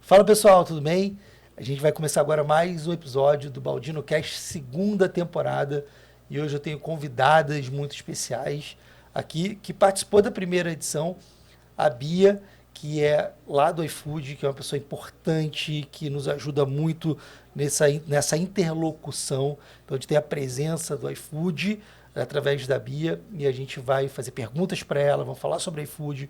Fala pessoal, tudo bem? A gente vai começar agora mais um episódio do Baldino Cast, segunda temporada. E hoje eu tenho convidadas muito especiais aqui, que participou da primeira edição, a Bia, que é lá do iFood, que é uma pessoa importante, que nos ajuda muito nessa interlocução. Então a gente tem a presença do iFood através da Bia e a gente vai fazer perguntas para ela, vamos falar sobre iFood,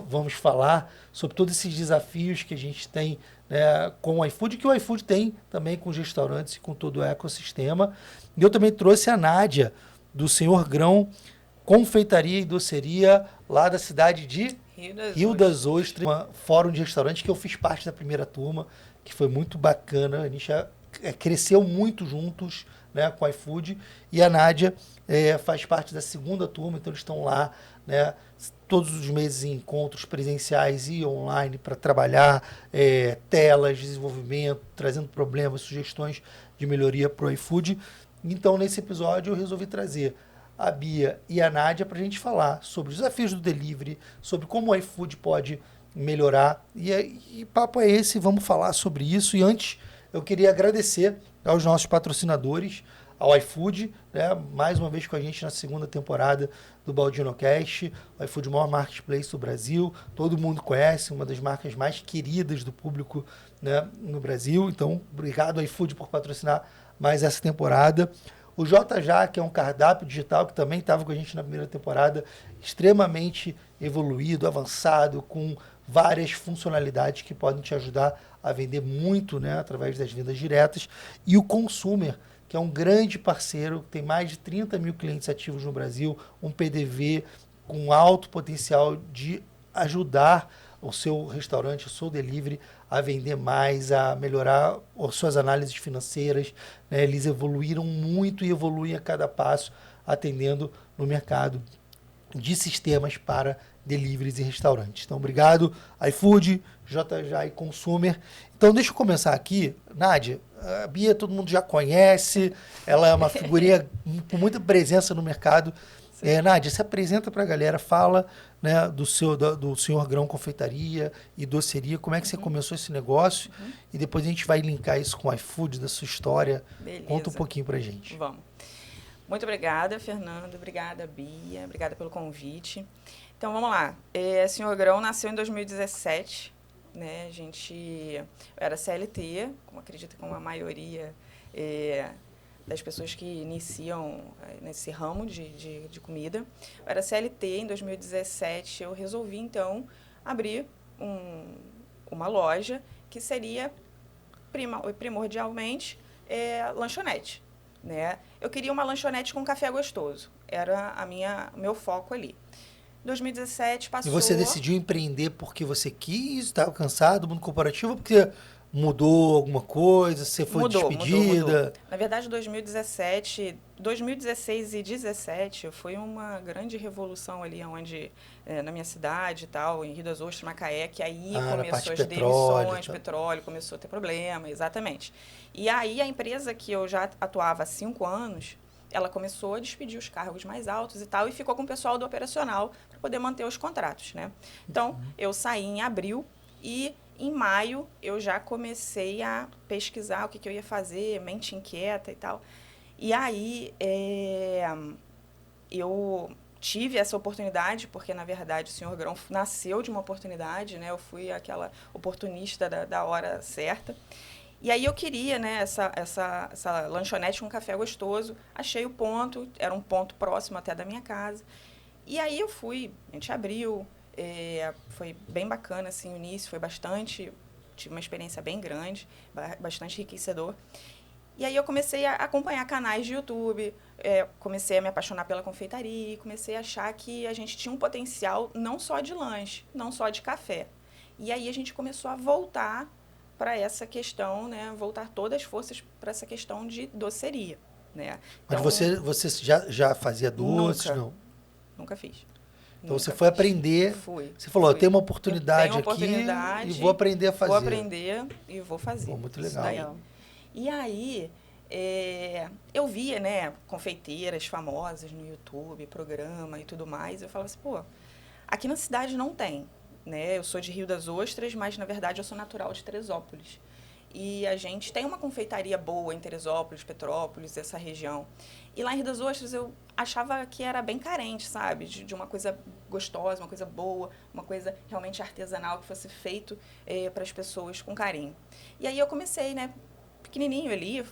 vamos falar sobre todos esses desafios que a gente tem, né, com o iFood, que o iFood tem também com os restaurantes e com todo o ecossistema. E eu também trouxe a Nádia, do Senhor Grão, confeitaria e doceria lá da cidade de Rio das Ostras, um fórum de restaurantes que eu fiz parte da primeira turma, que foi muito bacana. A gente cresceu muito juntos, né, com o iFood, e a Nádia faz parte da segunda turma, então eles estão lá, né, todos os meses em encontros presenciais e online para trabalhar telas, desenvolvimento, trazendo problemas, sugestões de melhoria para o iFood. Então, nesse episódio, eu resolvi trazer a Bia e a Nádia para a gente falar sobre os desafios do delivery, sobre como o iFood pode melhorar. E papo é esse, vamos falar sobre isso. E antes, eu queria agradecer aos nossos patrocinadores, ao iFood, né, mais uma vez com a gente na segunda temporada do Baldino Cast. O iFood é o maior marketplace do Brasil, todo mundo conhece, uma das marcas mais queridas do público, né, no Brasil. Então, obrigado iFood por patrocinar mais essa temporada. O JJ, que é um cardápio digital que também estava com a gente na primeira temporada, extremamente evoluído, avançado, com várias funcionalidades que podem te ajudar a vender muito, né, através das vendas diretas. E o Consumer, que é um grande parceiro, tem mais de 30 mil clientes ativos no Brasil, um PDV com alto potencial de ajudar o seu restaurante, o seu delivery a vender mais, a melhorar as suas análises financeiras, né? Eles evoluíram muito e evoluem a cada passo, atendendo no mercado de sistemas para deliveries e restaurantes. Então, obrigado, iFood, JJ e Consumer. Então, deixa eu começar aqui. Nádia, a Bia todo mundo já conhece, ela é uma figurinha com muita presença no mercado. Nádia, se apresenta para a galera, fala, né, do Senhor Grão Confeitaria e Doceria, como é que você começou esse negócio, e depois a gente vai linkar isso com o iFood, da sua história. Beleza. Conta um pouquinho para a gente. Vamos. Muito obrigada, Fernando. Obrigada, Bia. Obrigada pelo convite. Então, vamos lá. Senhor Grão nasceu em 2017. Né? Eu era CLT, como acredito que como a maioria das pessoas que iniciam nesse ramo de comida. Eu era CLT, em 2017 eu resolvi, então, abrir uma loja que seria primordialmente lanchonete. Né? Eu queria uma lanchonete com café gostoso, era o meu foco ali. 2017 passou... E você decidiu empreender porque você quis, estava cansado do mundo corporativo, ou porque mudou alguma coisa, você foi despedida? Mudou. Na verdade, 2016 e 2017 foi uma grande revolução ali onde, na minha cidade e tal, em Rio das Ostras, Macaé, que aí começou as demissões, petróleo, começou a ter problema, exatamente. E aí a empresa que eu já atuava há 5 anos, ela começou a despedir os cargos mais altos e tal, e ficou com o pessoal do operacional para poder manter os contratos, né? Então, eu saí em abril e em maio eu já comecei a pesquisar o que eu ia fazer, mente inquieta e tal. E aí eu tive essa oportunidade, porque, na verdade, o Senhor Grão nasceu de uma oportunidade, né? Eu fui aquela oportunista da hora certa. E aí eu queria, né, essa lanchonete com café gostoso. Achei o ponto, era um ponto próximo até da minha casa. E aí eu fui, a gente abriu, foi bem bacana, assim, o início foi tive uma experiência bem grande, bastante enriquecedor. E aí eu comecei a acompanhar canais de YouTube, comecei a me apaixonar pela confeitaria, comecei a achar que a gente tinha um potencial não só de lanche, não só de café. E aí a gente começou a voltar para essa questão, né, voltar todas as forças para essa questão de doceria, né? Então, mas você já fazia doces? Não? Nunca fiz. Então você foi aprender, você falou, tem uma oportunidade aqui e vou aprender a fazer. Vou aprender e vou fazer. Pô, muito legal. E aí, eu via, né, confeiteiras famosas no YouTube, programa e tudo mais, eu falava assim, pô, aqui na cidade não tem. né? Eu sou de Rio das Ostras, mas, na verdade, eu sou natural de Teresópolis. E a gente tem uma confeitaria boa em Teresópolis, Petrópolis, essa região. E lá em Rio das Ostras eu achava que era bem carente, sabe? De uma coisa gostosa, uma coisa boa, uma coisa realmente artesanal, que fosse feito para as pessoas com carinho. E aí eu comecei, né? Pequenininho ali,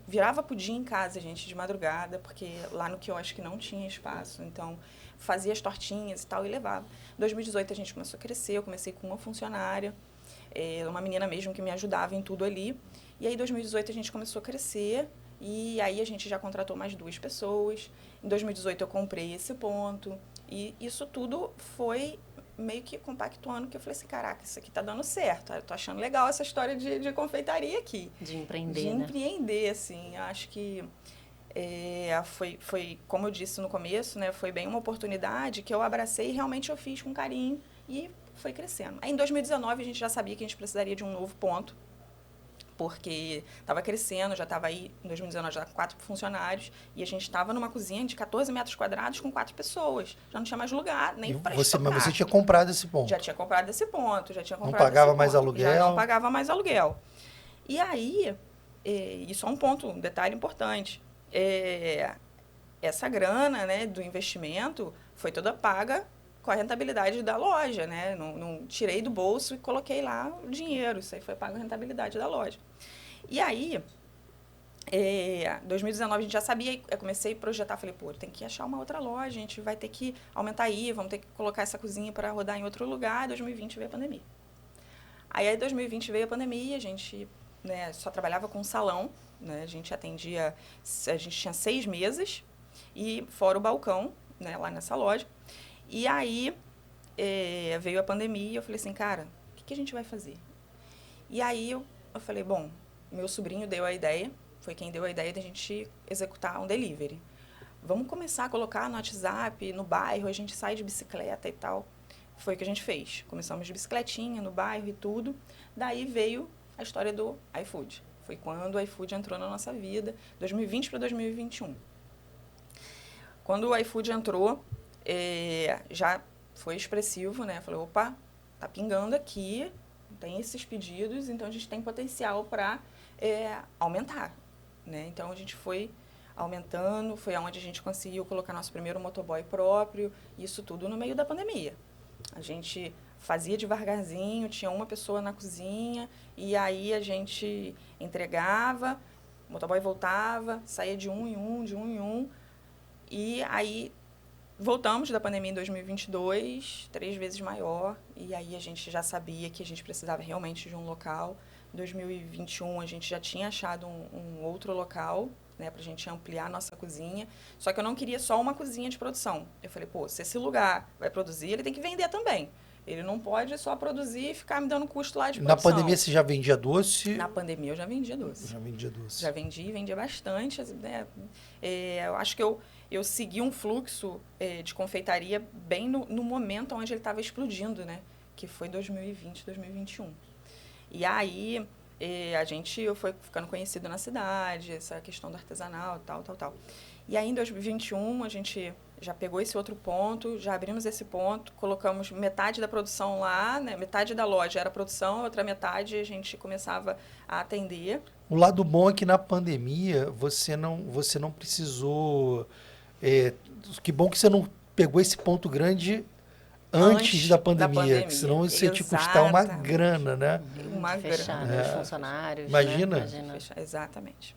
virava pudim em casa, gente, de madrugada, porque lá no quiosque não tinha espaço. Então, fazia as tortinhas e tal e levava. Em 2018 a gente começou a crescer, eu comecei com uma funcionária, uma menina mesmo que me ajudava em tudo ali. E aí, em 2018, a gente começou a crescer e aí a gente já contratou mais 2 pessoas. Em 2018, eu comprei esse ponto e isso tudo foi meio que compactuando, que eu falei assim, caraca, isso aqui tá dando certo. Eu tô achando legal essa história de confeitaria aqui. De empreender, De né? empreender, assim. Acho que foi, como eu disse no começo, né, foi bem uma oportunidade que eu abracei e realmente eu fiz com carinho e foi crescendo. Aí, em 2019, a gente já sabia que a gente precisaria de um novo ponto, porque estava crescendo, já estava aí, em 2019, já 4 funcionários, e a gente estava numa cozinha de 14 metros quadrados com 4 pessoas. Já não tinha mais lugar, nem para estocar. Mas você tinha comprado esse ponto? Já tinha comprado esse ponto, já tinha comprado Não pagava esse mais ponto, aluguel? Já não pagava mais aluguel. E aí, isso é um ponto, um detalhe importante. Essa grana, né, do investimento foi toda paga com a rentabilidade da loja, né? Não tirei do bolso e coloquei lá o dinheiro. Isso aí foi pago a rentabilidade da loja. E aí, 2019 a gente já sabia, eu comecei a projetar, falei, pô, tem que achar uma outra loja, a gente vai ter que aumentar aí, vamos ter que colocar essa cozinha para rodar em outro lugar. 2020 veio a pandemia. Aí, 2020 veio a pandemia, a gente, né, só trabalhava com salão, né? A gente tinha 6 mesas e fora o balcão, né, lá nessa loja. E aí, veio a pandemia e eu falei assim, cara, o que a gente vai fazer? E aí, eu falei, bom, meu sobrinho deu a ideia, foi quem deu a ideia de a gente executar um delivery. Vamos começar a colocar no WhatsApp, no bairro, a gente sai de bicicleta e tal. Foi o que a gente fez. Começamos de bicicletinha no bairro e tudo. Daí veio a história do iFood. Foi quando o iFood entrou na nossa vida, 2020 para 2021. Quando o iFood entrou, já foi expressivo, né? Eu falei, opa, tá pingando aqui, tem esses pedidos, então a gente tem potencial para aumentar, né? Então a gente foi aumentando, foi onde a gente conseguiu colocar nosso primeiro motoboy próprio, isso tudo no meio da pandemia. A gente fazia devagarzinho, tinha uma pessoa na cozinha, e aí a gente entregava, o motoboy voltava, saía de um em um, e aí voltamos da pandemia em 2022, 3 vezes maior, e aí a gente já sabia que a gente precisava realmente de um local. Em 2021 a gente já tinha achado um outro local, né, para a gente ampliar a nossa cozinha. Só que eu não queria só uma cozinha de produção. Eu falei, pô, se esse lugar vai produzir, ele tem que vender também. Ele não pode só produzir e ficar me dando custo lá de produção. Na pandemia você já vendia doce? Na pandemia eu já vendia doce. Já vendia bastante. Né? Eu acho que eu segui um fluxo de confeitaria bem no momento onde ele estava explodindo, né? Que foi 2020, 2021. E aí a gente foi ficando conhecido na cidade, essa questão do artesanal, tal. E aí em 2021 a gente já pegou esse outro ponto, já abrimos esse ponto, colocamos metade da produção lá, né? Metade da loja era produção, outra metade a gente começava a atender. O lado bom é que na pandemia você não precisou... que bom que você não pegou esse ponto grande antes da pandemia, que senão isso ia te custar uma grana, né? Uma fechar grana. Os funcionários. Imagina. Né? Fechar. Exatamente.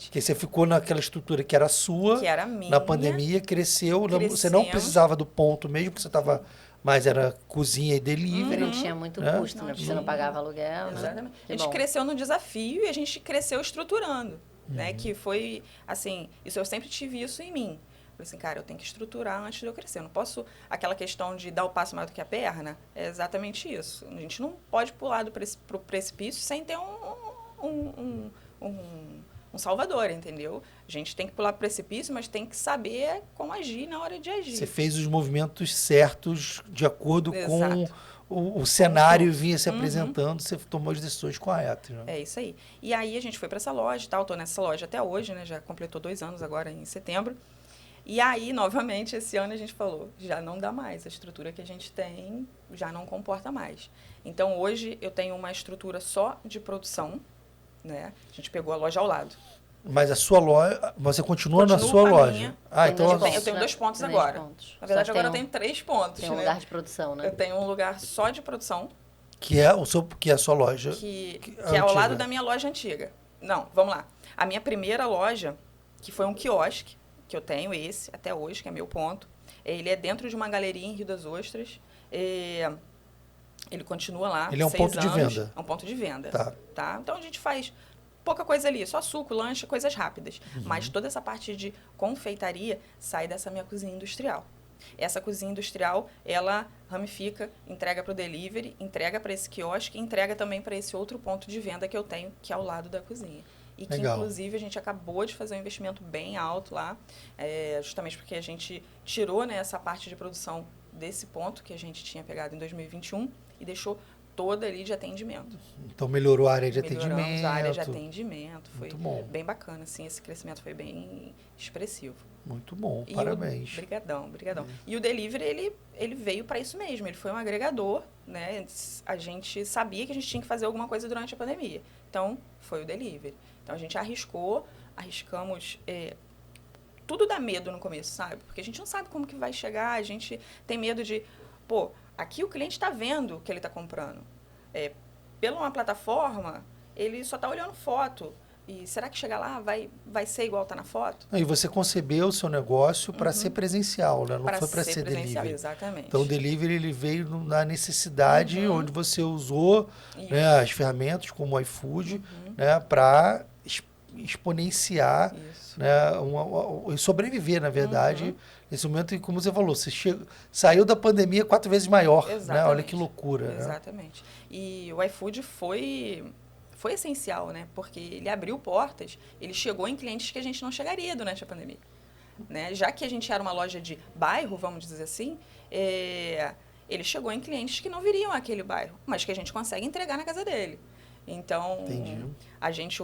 Porque você ficou naquela estrutura que era sua, que era minha, na pandemia, cresceu, você não precisava do ponto mesmo, porque você estava mais, era cozinha e delivery. Não tinha muito custo, né? Porque você não pagava aluguel. Exatamente. Né? A gente cresceu no desafio e a gente cresceu estruturando, né? Que foi, assim, eu sempre tive isso em mim. Falei assim, cara, eu tenho que estruturar antes de eu crescer. Eu não posso, aquela questão de dar o passo maior do que a perna, é exatamente isso. A gente não pode pular pro precipício sem ter um salvador, entendeu? A gente tem que pular pro precipício, mas tem que saber como agir na hora de agir. Você fez os movimentos certos de acordo com o cenário vinha se apresentando, você tomou as decisões corretas. Né? É isso aí. E aí a gente foi para essa loja, tal, tô nessa loja até hoje, né? Já completou 2 anos agora em setembro. E aí, novamente, esse ano a gente falou, já não dá mais, a estrutura que a gente tem já não comporta mais. Então, hoje, eu tenho uma estrutura só de produção, né? A gente pegou a loja ao lado. Mas a sua loja, você continua na sua com a loja? minha. Então Eu tenho 2 pontos agora. Na verdade, agora eu tenho 3 pontos. Tem um lugar de produção, né? Eu tenho um lugar só de produção. que é a sua loja. Que é ao lado da minha loja antiga. Não, vamos lá. A minha primeira loja, que foi um quiosque, que eu tenho esse até hoje, que é meu ponto. Ele é dentro de uma galeria em Rio das Ostras. Ele continua lá. Ele é um ponto de venda. É um ponto de venda. Tá. Então a gente faz pouca coisa ali, só suco, lanche, coisas rápidas. Mas toda essa parte de confeitaria sai dessa minha cozinha industrial. Essa cozinha industrial, ela ramifica, entrega para o delivery, entrega para esse quiosque e entrega também para esse outro ponto de venda que eu tenho, que é ao lado da cozinha. E que, Legal. inclusive, a gente acabou de fazer um investimento bem alto lá, justamente porque a gente tirou, né, essa parte de produção desse ponto que a gente tinha pegado em 2021 e deixou toda ali de atendimento. Então, melhorou a área de Melhoramos atendimento. a área de atendimento. Foi Muito bom. bem bacana, assim, esse crescimento foi bem expressivo. Muito bom, E parabéns. Brigadão. E o delivery, ele veio para isso mesmo. Ele foi um agregador, né? A gente sabia que a gente tinha que fazer alguma coisa durante a pandemia. Então, foi o delivery. Então, a gente arriscamos... tudo dá medo no começo, sabe? Porque a gente não sabe como que vai chegar, a gente tem medo de... Pô, aqui o cliente está vendo o que ele está comprando. Pela uma plataforma, ele só está olhando foto. E será que chegar lá vai ser igual está na foto? E você concebeu o seu negócio para ser presencial, né? Não foi para ser delivery. Exatamente. Então, o delivery ele veio na necessidade onde você usou, né, as ferramentas como o iFood, né, para exponenciar, né, e sobreviver, na verdade, nesse momento. E como você falou, você saiu da pandemia 4 vezes maior. Né? Olha que loucura. Exatamente. Né? E o iFood foi essencial, né? Porque ele abriu portas, ele chegou em clientes que a gente não chegaria durante a pandemia. Né? Já que a gente era uma loja de bairro, vamos dizer assim, ele chegou em clientes que não viriam àquele bairro, mas que a gente consegue entregar na casa dele. Então,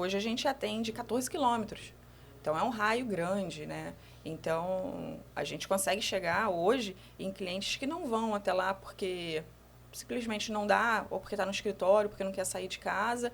hoje a gente atende 14 quilômetros. Então, é um raio grande, né? Então, a gente consegue chegar hoje em clientes que não vão até lá porque simplesmente não dá, ou porque está no escritório, porque não quer sair de casa,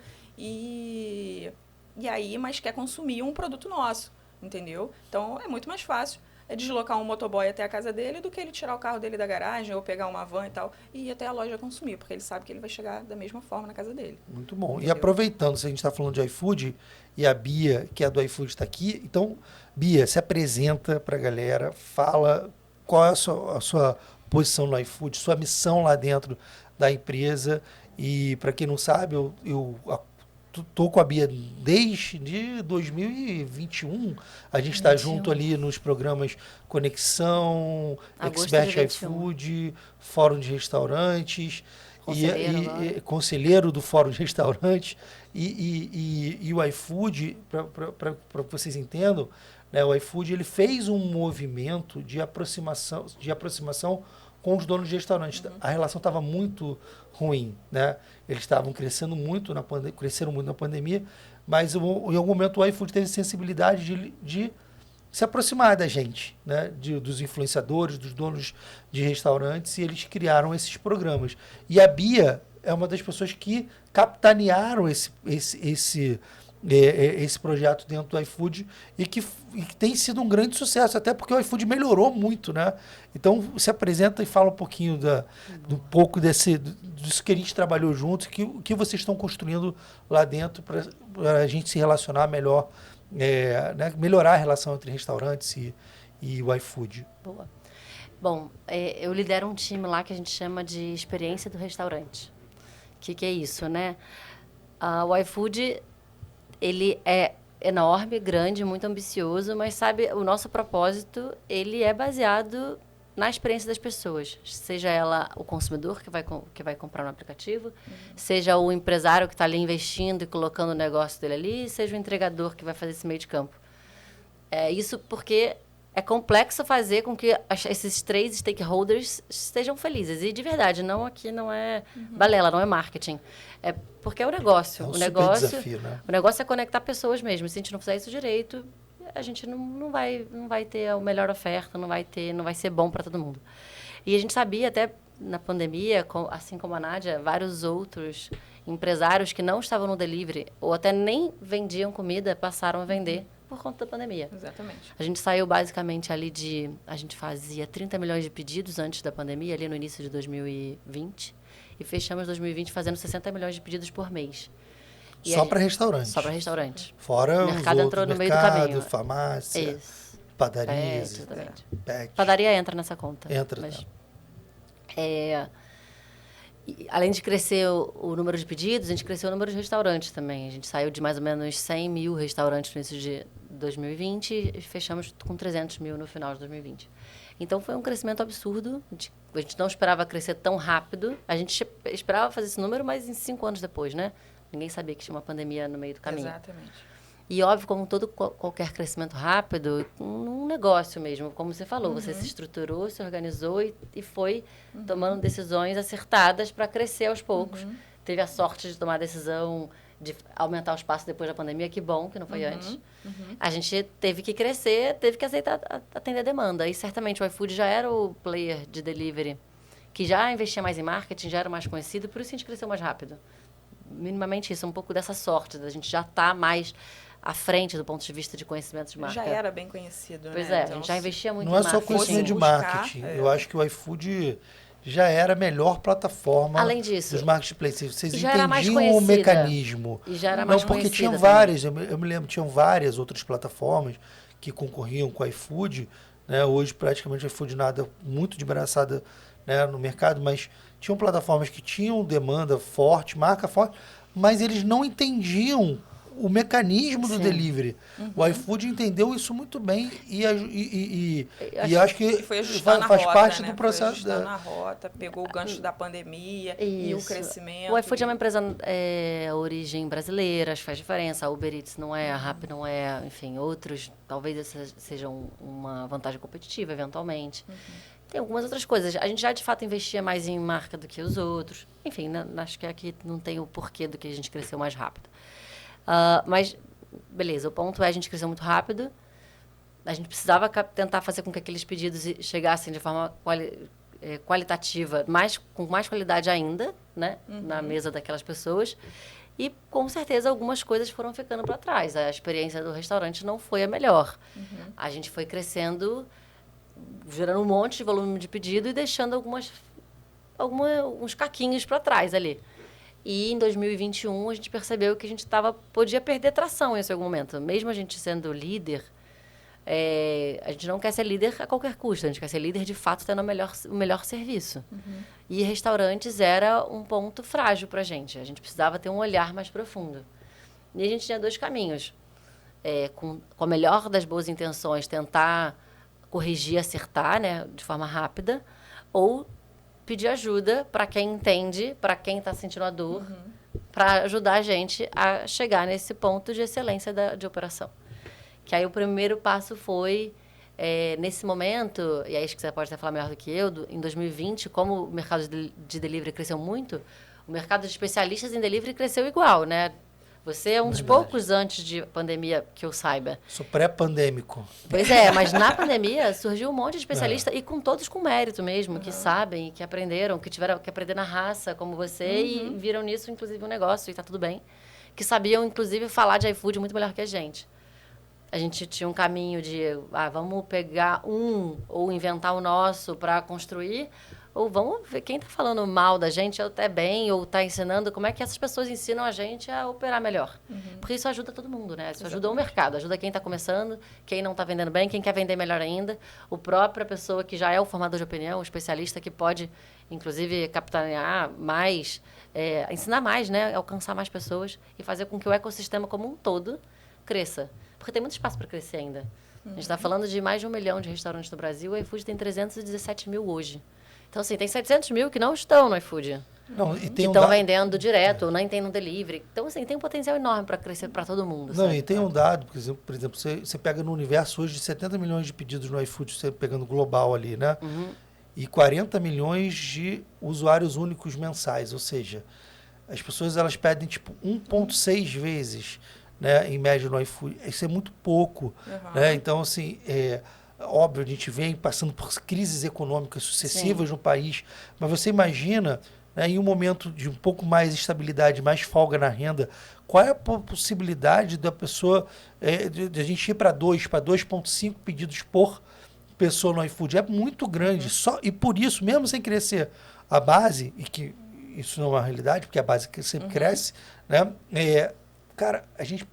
mas quer consumir um produto nosso, entendeu? Então, é muito mais fácil deslocar um motoboy até a casa dele do que ele tirar o carro dele da garagem ou pegar uma van e tal e ir até a loja consumir, porque ele sabe que ele vai chegar da mesma forma na casa dele. Muito bom. Entendeu? E aproveitando, se a gente está falando de iFood e a Bia, que é do iFood, está aqui, então, Bia, se apresenta para a galera, fala qual é a sua posição no iFood, sua missão lá dentro da empresa. E, para quem não sabe, eu estou com a Bia desde 2021. A gente está junto ali nos programas Conexão, Expert iFood, Fórum de Restaurantes, conselheiro do Fórum de Restaurantes. E o iFood, para vocês entendam, né, o iFood ele fez um movimento de aproximação com os donos de restaurantes. A relação estava muito ruim, né? Eles estavam cresceram muito na pandemia, mas em algum momento o iFood teve sensibilidade de se aproximar da gente, né? Dos influenciadores, dos donos de restaurantes, e eles criaram esses programas. E a Bia é uma das pessoas que capitanearam esse projeto dentro do iFood e que tem sido um grande sucesso, até porque o iFood melhorou muito, né? Então, se apresenta e fala um pouquinho disso que a gente trabalhou juntos, o que vocês estão construindo lá dentro para a gente se relacionar melhor, né? Melhorar a relação entre restaurantes e o iFood. Boa. Bom, eu lidero um time lá que a gente chama de experiência do restaurante. O que é isso, né? O iFood... ele é enorme, grande, muito ambicioso, mas, sabe, o nosso propósito, ele é baseado na experiência das pessoas. Seja ela o consumidor que vai comprar no aplicativo, seja o empresário que está ali investindo e colocando o negócio dele ali, seja o entregador que vai fazer esse meio de campo. Isso porque é complexo fazer com que esses 3 stakeholders estejam felizes. E, de verdade, não é balela, não é marketing. É porque é o negócio. É um super desafio, né? O negócio é conectar pessoas mesmo. Se a gente não fizer isso direito, a gente não vai ter a melhor oferta, não vai ser bom para todo mundo. E a gente sabia até na pandemia, assim como a Nádia, vários outros empresários que não estavam no delivery ou até nem vendiam comida passaram a vender por conta da pandemia. Exatamente. A gente saiu basicamente ali a gente fazia 30 milhões de pedidos antes da pandemia, ali no início de 2020, e fechamos 2020 fazendo 60 milhões de pedidos por mês. Só para restaurante? Só para restaurante. Fora o mercado os entrou no meio mercado, do caminho. Farmácia, Isso. padarias. Exatamente. Pet. Padaria entra nessa conta. Entra, mas, tá. Além de crescer o número de pedidos, a gente cresceu o número de restaurantes também. A gente saiu de mais ou menos 100 mil restaurantes no início de 2020 e fechamos com 300 mil no final de 2020. Então, foi um crescimento absurdo. A gente não esperava crescer tão rápido. A gente esperava fazer esse número, mas em 5 anos depois, né? Ninguém sabia que tinha uma pandemia no meio do caminho. Exatamente. E, óbvio, como qualquer crescimento rápido, um negócio mesmo, como você falou. Você se estruturou, se organizou e foi tomando decisões acertadas para crescer aos poucos. Teve a sorte de tomar a decisão de aumentar o espaço depois da pandemia, que bom, que não foi antes. A gente teve que crescer, teve que aceitar atender a demanda. E, certamente, o iFood já era o player de delivery que já investia mais em marketing, já era mais conhecido, por isso a gente cresceu mais rápido. Minimamente isso, um pouco dessa sorte, da gente já estar mais à frente do ponto de vista de conhecimento de marca. Já era bem conhecido, Pois né? a gente já investia muito não em é só marketing. conhecimento de marketing. Eu acho que o iFood já era a melhor plataforma Além disso, dos marketplaces. Vocês já era mais entendiam o conhecida. mecanismo. E já era mais Não, porque conhecida tinham várias, eu me lembro, tinham várias outras plataformas que concorriam com o iFood. Né? Hoje, praticamente, o iFood nada muito de braçada, né, no mercado, mas tinham plataformas que tinham demanda forte, marca forte, mas eles não entendiam o mecanismo do delivery. O iFood entendeu isso muito bem e acho que foi ajustando faz a rota, parte né? do processo. Foi ajustando a rota, pegou o gancho da pandemia e o crescimento. O iFood é uma empresa origem brasileira, acho que faz diferença. A Uber Eats não é, a Rappi não é, enfim, outros talvez essa seja uma vantagem competitiva, eventualmente. Tem algumas outras coisas. A gente já, de fato, investia mais em marca do que os outros. Enfim, acho que aqui não tem o porquê do que a gente cresceu mais rápido. Mas, beleza, o ponto é a gente cresceu muito rápido. A gente precisava tentar fazer com que aqueles pedidos chegassem de forma qualitativa, com mais qualidade ainda, né, na mesa daquelas pessoas. E, com certeza, algumas coisas foram ficando para trás. A experiência do restaurante não foi a melhor. A gente foi crescendo, gerando um monte de volume de pedido e deixando alguns caquinhos para trás ali. E em 2021 a gente percebeu que a gente podia perder tração em algum momento. Mesmo a gente sendo líder, a gente não quer ser líder a qualquer custo. A gente quer ser líder, de fato, tendo o melhor serviço. E restaurantes era um ponto frágil para a gente. A gente precisava ter um olhar mais profundo. E a gente tinha 2 caminhos. Com a melhor das boas intenções, tentar corrigir, acertar, né, de forma rápida, ou pedir ajuda para quem entende, para quem está sentindo a dor, para ajudar a gente a chegar nesse ponto de excelência de operação. Que aí o primeiro passo foi, nesse momento, e aí acho que você pode até falar melhor do que eu, em 2020, como o mercado de delivery cresceu muito, o mercado de especialistas em delivery cresceu igual, né? Você é um dos poucos antes de pandemia que eu saiba. Sou pré-pandêmico. Pois é, mas na pandemia surgiu um monte de especialista e todos com mérito mesmo, que sabem, que aprenderam, que tiveram que aprender na raça, como você, e viram nisso, inclusive, um negócio, e tá tudo bem. Que sabiam, inclusive, falar de iFood muito melhor que a gente. A gente tinha um caminho de, vamos pegar ou inventar o nosso para construir, ou vamos ver quem está falando mal da gente, ou até bem, ou está ensinando, como é que essas pessoas ensinam a gente a operar melhor. Porque isso ajuda todo mundo, né? Isso ajuda o mercado, ajuda quem está começando, quem não está vendendo bem, quem quer vender melhor ainda, a própria pessoa que já é o formador de opinião, o especialista que pode, inclusive, capitanear mais, ensinar mais, né? Alcançar mais pessoas e fazer com que o ecossistema como um todo cresça. Porque tem muito espaço para crescer ainda. A gente está falando de mais de 1 milhão de restaurantes no Brasil, o iFood tem 317 mil hoje. Então, assim, tem 700 mil que não estão no iFood. Não, e que estão vendendo direto, ou nem tem no delivery. Então, assim, tem um potencial enorme para crescer para todo mundo. Não, sabe? E tem um dado, por exemplo, você pega no universo hoje de 70 milhões de pedidos no iFood, você pegando global ali, né? E 40 milhões de usuários únicos mensais. Ou seja, as pessoas elas pedem tipo 1,6 vezes, né, em média no iFood. Isso é muito pouco. Né? Então, assim, óbvio, a gente vem passando por crises econômicas sucessivas no país, mas você imagina, né, em um momento de um pouco mais de estabilidade, mais folga na renda, qual é a possibilidade da pessoa, de a gente ir para 2,5 pedidos por pessoa no iFood? É muito grande. E por isso, mesmo sem crescer a base, e que isso não é uma realidade, porque a base sempre cresce, né? Cara,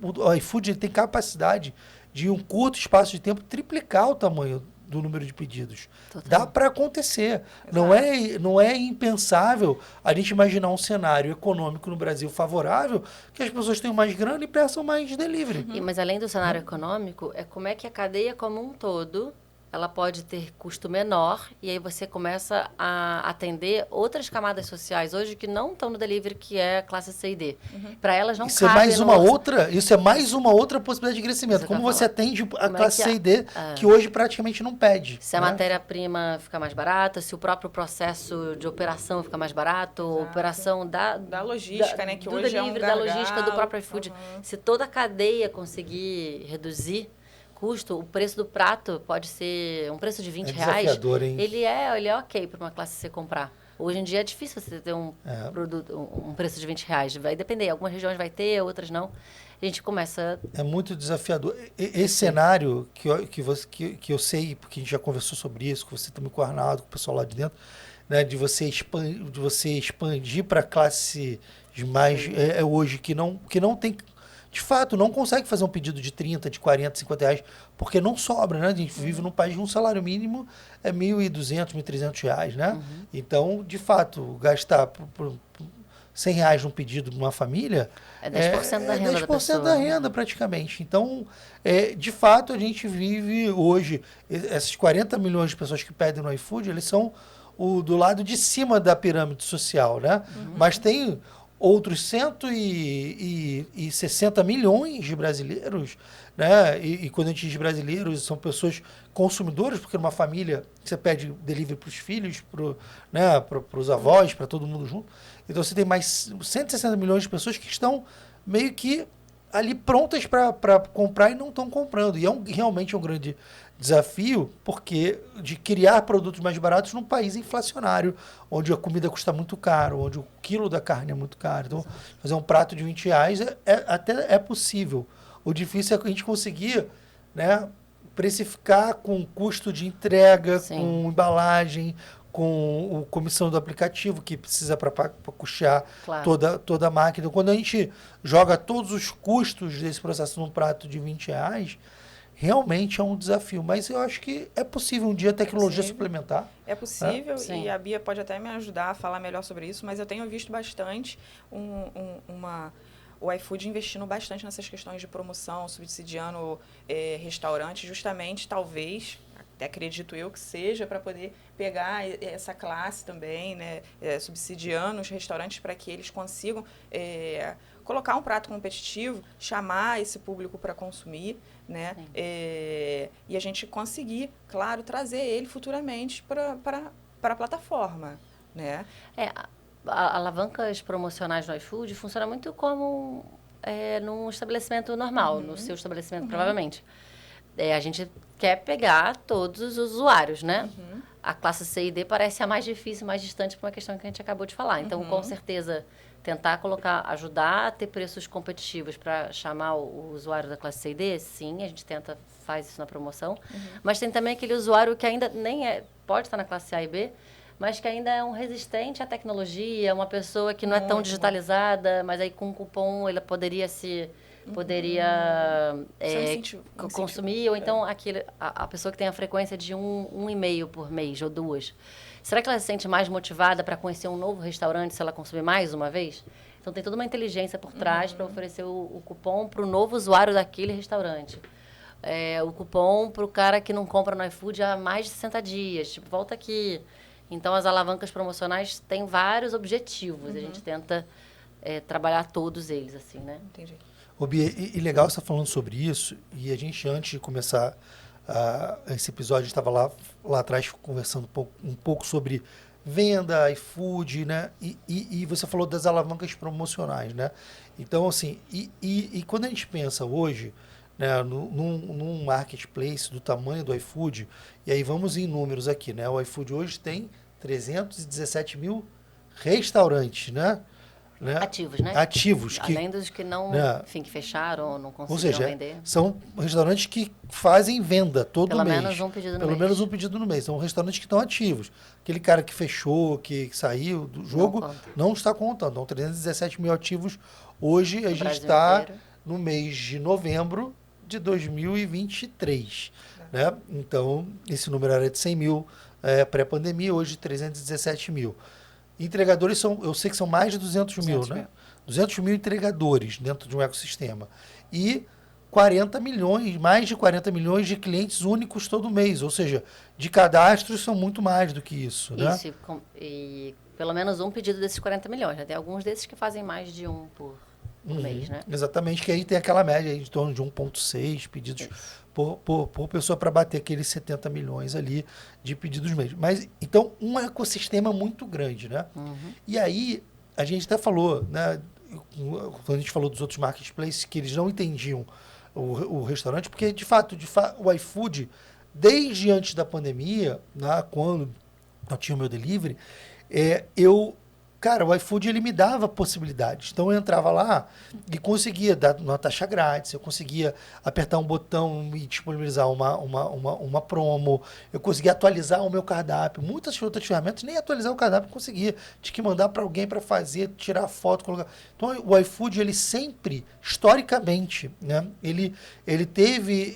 o iFood ele tem capacidade de, em um curto espaço de tempo, triplicar o tamanho do número de pedidos. Dá para acontecer. Não é impensável a gente imaginar um cenário econômico no Brasil favorável, que as pessoas tenham mais grana e peçam mais delivery. Mas além do cenário econômico, é como é que a cadeia como um todo ela pode ter custo menor e aí você começa a atender outras camadas sociais hoje que não estão no delivery, que é a classe C e D. Para elas não isso é mais uma outra, isso é mais uma outra possibilidade de crescimento. Como você atende a classe C e D, que hoje praticamente não pede. Se a matéria-prima fica mais barata, se o próprio processo de operação fica mais barato, a operação da logística, né, que do hoje delivery, é um da logística do próprio iFood. Se toda a cadeia conseguir reduzir custo, o preço do prato pode ser um preço de R$20. Desafiador, hein? Ele é ok para uma classe C comprar. Hoje em dia é difícil você ter um produto, um preço de R$20. Vai depender, algumas regiões vai ter, outras não. A gente começa... É muito desafiador. Esse cenário que eu sei, porque a gente já conversou sobre isso, que você também com o Arnaldo, com o pessoal lá de dentro, né, de você expandir para classes mais hoje que não tem... De fato, não consegue fazer um pedido de 30, de 40, 50 reais, porque não sobra, né? A gente vive num país de um salário mínimo é R$1.200, R$1.300, né? Então, de fato, gastar por R$100 num pedido de uma família... É 10% da renda 10% da pessoa. da renda, praticamente. Então, de fato, a gente vive hoje... Esses 40 milhões de pessoas que pedem no iFood, eles são do lado de cima da pirâmide social, né? Mas tem... outros 160 milhões de brasileiros, né? E quando a gente diz brasileiros, são pessoas consumidoras, porque numa família você pede delivery para os filhos, para os avós, para todo mundo junto. Então você tem mais 160 milhões de pessoas que estão meio que ali prontas para comprar e não estão comprando. E realmente é um grande desafio, porque de criar produtos mais baratos num país inflacionário, onde a comida custa muito caro, onde o quilo da carne é muito caro. Então, fazer um prato de R$20 até é possível. O difícil é a gente conseguir, né, precificar com custo de entrega, com embalagem, com comissão do aplicativo, que precisa para custear toda a máquina. Então, quando a gente joga todos os custos desse processo num prato de R$20, realmente é um desafio, mas eu acho que é possível um dia a tecnologia suplementar. É possível, e a Bia pode até me ajudar a falar melhor sobre isso, mas eu tenho visto bastante o iFood investindo bastante nessas questões de promoção, subsidiando restaurantes, justamente, talvez, até acredito eu que seja, para poder pegar essa classe também, né, subsidiando os restaurantes para que eles consigam colocar um prato competitivo, chamar esse público para consumir, né? E a gente conseguir, claro, trazer ele futuramente para a plataforma, né? Alavancas promocionais no iFood funciona muito como num estabelecimento normal, no seu estabelecimento, provavelmente. A gente quer pegar todos os usuários, né? A classe C e D parece a mais difícil, mais distante por uma questão que a gente acabou de falar. Então, com certeza, tentar ajudar a ter preços competitivos para chamar o usuário da classe C e D, sim, a gente faz isso na promoção. Mas tem também aquele usuário que ainda pode estar na classe A e B, mas que ainda é um resistente à tecnologia, uma pessoa que não é tão digitalizada, mas aí com um cupom ele poderia consumir, ou então a pessoa que tem a frequência de um e-mail por mês, ou 2. Será que ela se sente mais motivada para conhecer um novo restaurante se ela consumir mais uma vez? Então, tem toda uma inteligência por trás para oferecer o cupom para o novo usuário daquele restaurante. O cupom para o cara que não compra no iFood há mais de 60 dias. Tipo, volta aqui. Então, as alavancas promocionais têm vários objetivos. A gente tenta trabalhar todos eles, assim, né? Entendi. Ô, Bia, e legal você estar falando sobre isso. E a gente, antes de começar esse episódio, estava lá atrás conversando um pouco sobre venda, iFood, né? E você falou das alavancas promocionais, né? Então, assim, e quando a gente pensa hoje, né, num marketplace do tamanho do iFood, e aí vamos em números aqui, né? O iFood hoje tem 317 mil restaurantes, né? Ativos, né? Ativos. Além dos que não, né, enfim, que fecharam ou não ou conseguiram seja, vender. são restaurantes que fazem venda todo Pelo mês. menos um pedido no Pelo mês. menos um pedido no mês. São restaurantes que estão ativos. Aquele cara que fechou, que saiu do jogo, não está contando. Então, 317 mil ativos. Hoje a gente está no mês de novembro de 2023. Né? Então, esse número era de 100 mil pré-pandemia, hoje 317 mil. Entregadores eu sei que são mais de 200 mil, né? 200 mil entregadores dentro de um ecossistema. E 40 milhões, mais de 40 milhões de clientes únicos todo mês. Ou seja, de cadastros são muito mais do que isso, né? Isso, e pelo menos um pedido desses 40 milhões. Né? Tem alguns desses que fazem mais de um por mês, né? Exatamente, que aí tem aquela média aí de torno de 1,6 pedidos por pessoa para bater aqueles 70 milhões ali de pedidos mês. Mas, então, um ecossistema muito grande, né? E aí, a gente até falou, né? Quando a gente falou dos outros marketplaces, que eles não entendiam o restaurante, porque, de fato, o iFood, desde antes da pandemia, né, quando eu tinha o meu delivery, Cara, o iFood ele me dava possibilidades. Então eu entrava lá e conseguia dar uma taxa grátis, eu conseguia apertar um botão e disponibilizar uma promo, eu conseguia atualizar o meu cardápio. Muitas outras ferramentas, nem atualizar o cardápio eu conseguia. Tinha que mandar para alguém para fazer, tirar foto, colocar. Então o iFood, ele sempre, historicamente, né, ele teve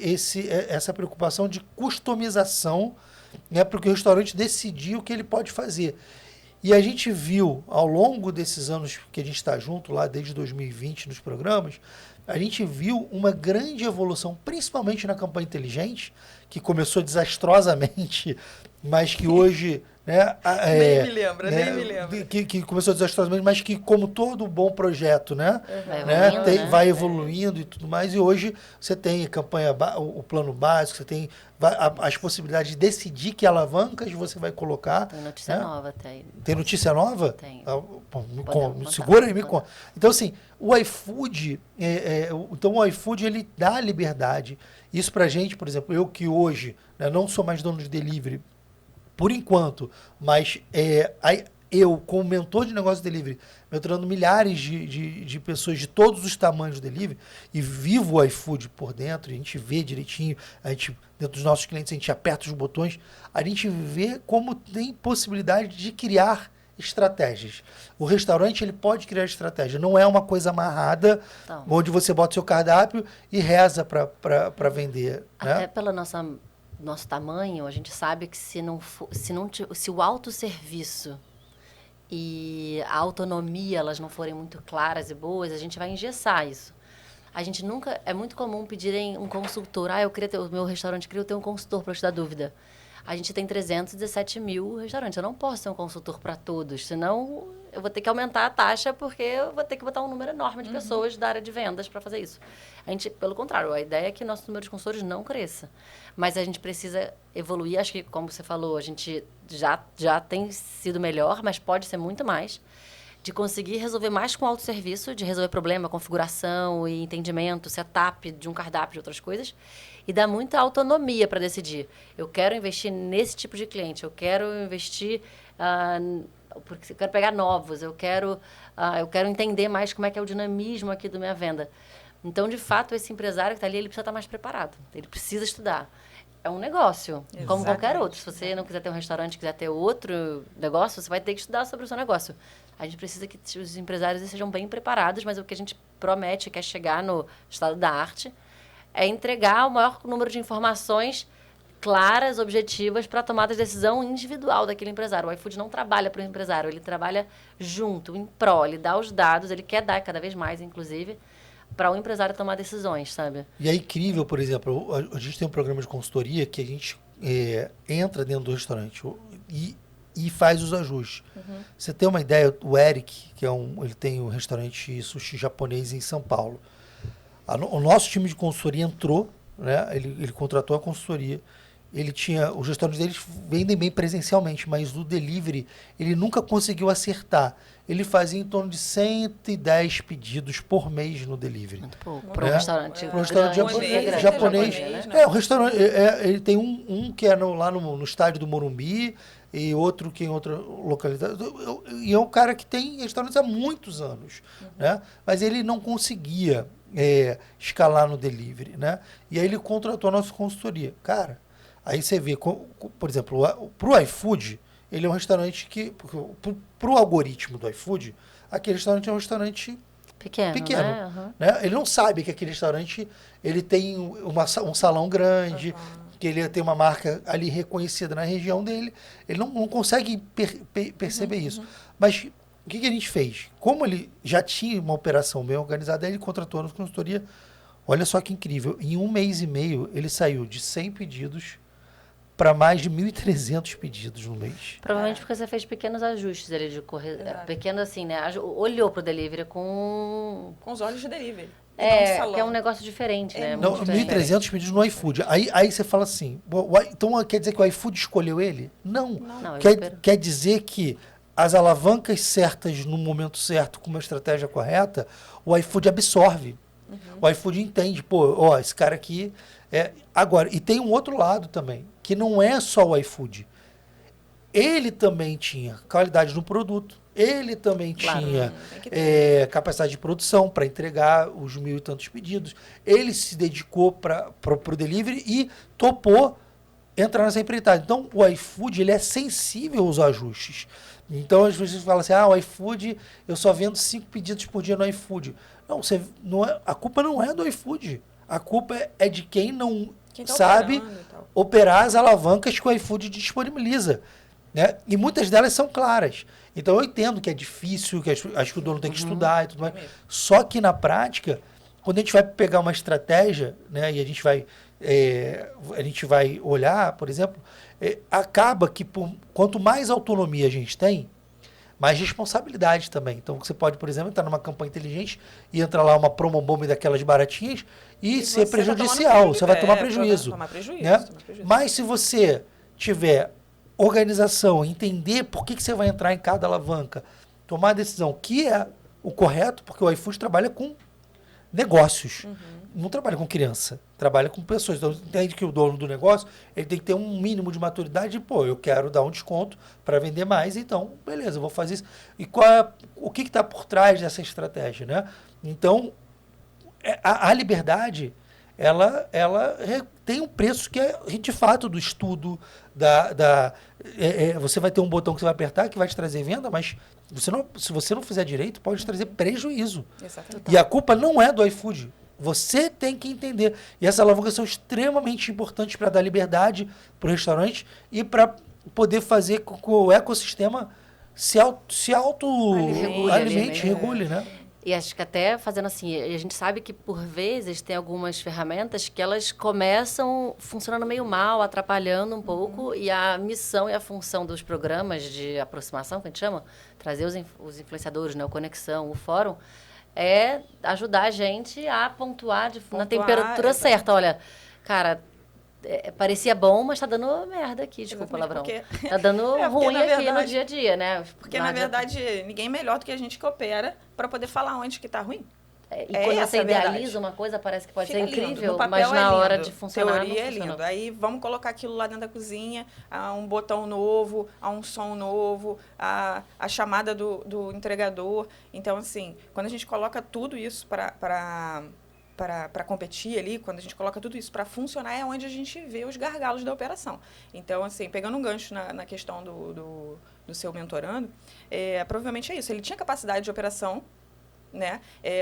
essa preocupação de customização, né, para que o restaurante decidir o que ele pode fazer. E a gente viu, ao longo desses anos que a gente está junto, lá desde 2020, nos programas, a gente viu uma grande evolução, principalmente na campanha inteligente, que começou desastrosamente, mas que hoje... Né, nem me lembra, nem me lembra. Que começou desastrosamente, mas que, como todo bom projeto, né, vai evoluindo e tudo mais. E hoje você tem o plano básico, você tem as possibilidades de decidir que alavancas você vai colocar. Tem notícia nova até aí. Tem notícia nova? Tem. Segura aí, me conta. Então, assim, o iFood, o iFood, ele dá liberdade. Isso pra gente, por exemplo, eu que hoje, né, não sou mais dono de delivery, por enquanto, mas eu, como mentor de negócio de delivery, mentorando milhares de pessoas de todos os tamanhos de delivery, e vivo o iFood por dentro, e a gente vê direitinho, dentro dos nossos clientes, a gente aperta os botões, a gente vê como tem possibilidade de criar estratégias. O restaurante, ele pode criar estratégia, não é uma coisa amarrada, onde você bota seu cardápio e reza para vender. Até né? pela nosso tamanho, a gente sabe que se o autosserviço e a autonomia elas não forem muito claras e boas, a gente vai engessar isso. A gente nunca... É muito comum pedirem um consultor. O meu restaurante queria ter um consultor para te dar dúvida. A gente tem 317 mil restaurantes. Eu não posso ter um consultor para todos, senão eu vou ter que aumentar a taxa porque eu vou ter que botar um número enorme de pessoas da área de vendas para fazer isso. A gente, pelo contrário, a ideia é que nosso número de consultores não cresça. Mas a gente precisa evoluir. Acho que, como você falou, a gente já tem sido melhor, mas pode ser muito mais. De conseguir resolver mais com autosserviço, de resolver problema, configuração e entendimento, setup de um cardápio, de outras coisas. E dá muita autonomia para decidir. Eu quero investir nesse tipo de cliente, eu quero investir... porque eu quero pegar novos, eu quero entender mais como é que é o dinamismo aqui da minha venda. Então, de fato, esse empresário que está ali, ele precisa estar mais preparado. Ele precisa estudar. É um negócio, como qualquer outro. Se você não quiser ter um restaurante, quiser ter outro negócio, você vai ter que estudar sobre o seu negócio. A gente precisa que os empresários sejam bem preparados, mas o que a gente promete, que é chegar no estado da arte, é entregar o maior número de informações claras, objetivas, para a tomada de decisão individual daquele empresário. O iFood não trabalha para o empresário, ele trabalha junto, em pró, ele dá os dados, ele quer dar cada vez mais, inclusive, para o empresário tomar decisões, sabe? E é incrível, por exemplo, a gente tem um programa de consultoria que a gente entra dentro do restaurante e faz os ajustes. Você tem uma ideia, o Eric, ele tem um restaurante sushi japonês em São Paulo. O nosso time de consultoria entrou, né? Ele contratou a consultoria os restaurantes deles vendem bem presencialmente, mas o delivery ele nunca conseguiu acertar. Ele fazia em torno de 110 pedidos por mês no delivery. Muito pouco. Né? Para um restaurante, Para um restaurante grande, japonês. Né? O restaurante, ele tem um que é lá no estádio do Morumbi e outro que em outra localidade. E é um cara que tem restaurantes há muitos anos. Né? Mas ele não conseguia escalar no delivery. Né? E aí ele contratou a nossa consultoria. Cara, aí você vê, por exemplo, para o iFood, ele é um restaurante que, para o algoritmo do iFood, aquele restaurante é um restaurante pequeno. né? Uhum. Né? Ele não sabe que aquele restaurante ele tem um salão grande, que ele tem uma marca ali reconhecida na região dele. Ele não consegue perceber isso. Mas o que a gente fez? Como ele já tinha uma operação bem organizada, ele contratou a nossa consultoria. Olha só que incrível. Em 1 mês e meio, ele saiu de 100 pedidos para mais de 1.300 pedidos no mês. Provavelmente porque você fez pequenos ajustes ali de pequeno assim, né? Olhou pro delivery com os olhos de delivery. Que é um negócio diferente, né? Não, 1.300 pedidos no iFood. Aí você fala assim, então quer dizer que o iFood escolheu ele? Não. Quer dizer que as alavancas certas no momento certo, com uma estratégia correta, o iFood absorve. O iFood entende, esse cara aqui... Agora, e tem um outro lado também, que não é só o iFood. Ele também tinha qualidade no produto, ele também tinha capacidade de produção para entregar os 1.000 e tantos pedidos. Ele se dedicou para o delivery e topou entrar nessa empreitada. Então, o iFood ele é sensível aos ajustes. Então, às vezes fala assim, o iFood, eu só vendo 5 pedidos por dia no iFood. Não, a culpa não é do iFood. A culpa é de quem tá sabe operar as alavancas que o iFood disponibiliza. Né? E muitas delas são claras. Então eu entendo que é difícil, que acho que o dono tem que estudar e tudo mais. Só que na prática, quando a gente vai pegar uma estratégia, né, e a gente vai olhar, por exemplo, acaba que quanto mais autonomia a gente tem, mais responsabilidade também. Então, você pode, por exemplo, entrar numa campanha inteligente e entrar lá uma promo bomba daquelas baratinhas e ser prejudicial. Você vai tomar prejuízo. Né? Mas se você tiver organização, entender por que você vai entrar em cada alavanca, tomar a decisão que é o correto, porque o iFood trabalha com negócios. Não trabalha com criança, trabalha com pessoas. Então, entende que o dono do negócio ele tem que ter um mínimo de maturidade. Eu quero dar um desconto para vender mais, então, beleza, eu vou fazer isso. E o que está por trás dessa estratégia? Né? Então, a liberdade, ela tem um preço que é, de fato, do estudo. Você vai ter um botão que você vai apertar que vai te trazer venda, mas se você não fizer direito, pode te trazer prejuízo. Exatamente. E a culpa não é do iFood. Você tem que entender. E essas alavancas são extremamente importantes para dar liberdade para o restaurante e para poder fazer com que o ecossistema se auto-alimente, regule, né? E acho que até fazendo assim, a gente sabe que por vezes tem algumas ferramentas que elas começam funcionando meio mal, atrapalhando um pouco, e a missão e a função dos programas de aproximação, que a gente chama, trazer os influenciadores, né, o Conexão, o Fórum, é ajudar a gente a pontuar na temperatura certa. Olha, cara, parecia bom, mas tá dando merda aqui, desculpa o palavrão. Tá dando ruim aqui no dia a dia, né? Porque, na verdade, ninguém melhor do que a gente que opera para poder falar onde que tá ruim. E quando você idealiza uma coisa, parece que pode ser incrível, mas na hora de funcionar teoria é lindo. Aí vamos colocar aquilo lá dentro da cozinha, um botão novo, um som novo, a chamada do entregador. Então, assim, quando a gente coloca tudo isso para competir ali, quando a gente coloca tudo isso para funcionar, é onde a gente vê os gargalos da operação. Então, assim, pegando um gancho na questão do seu mentorando, provavelmente é isso. Ele tinha capacidade de operação, né?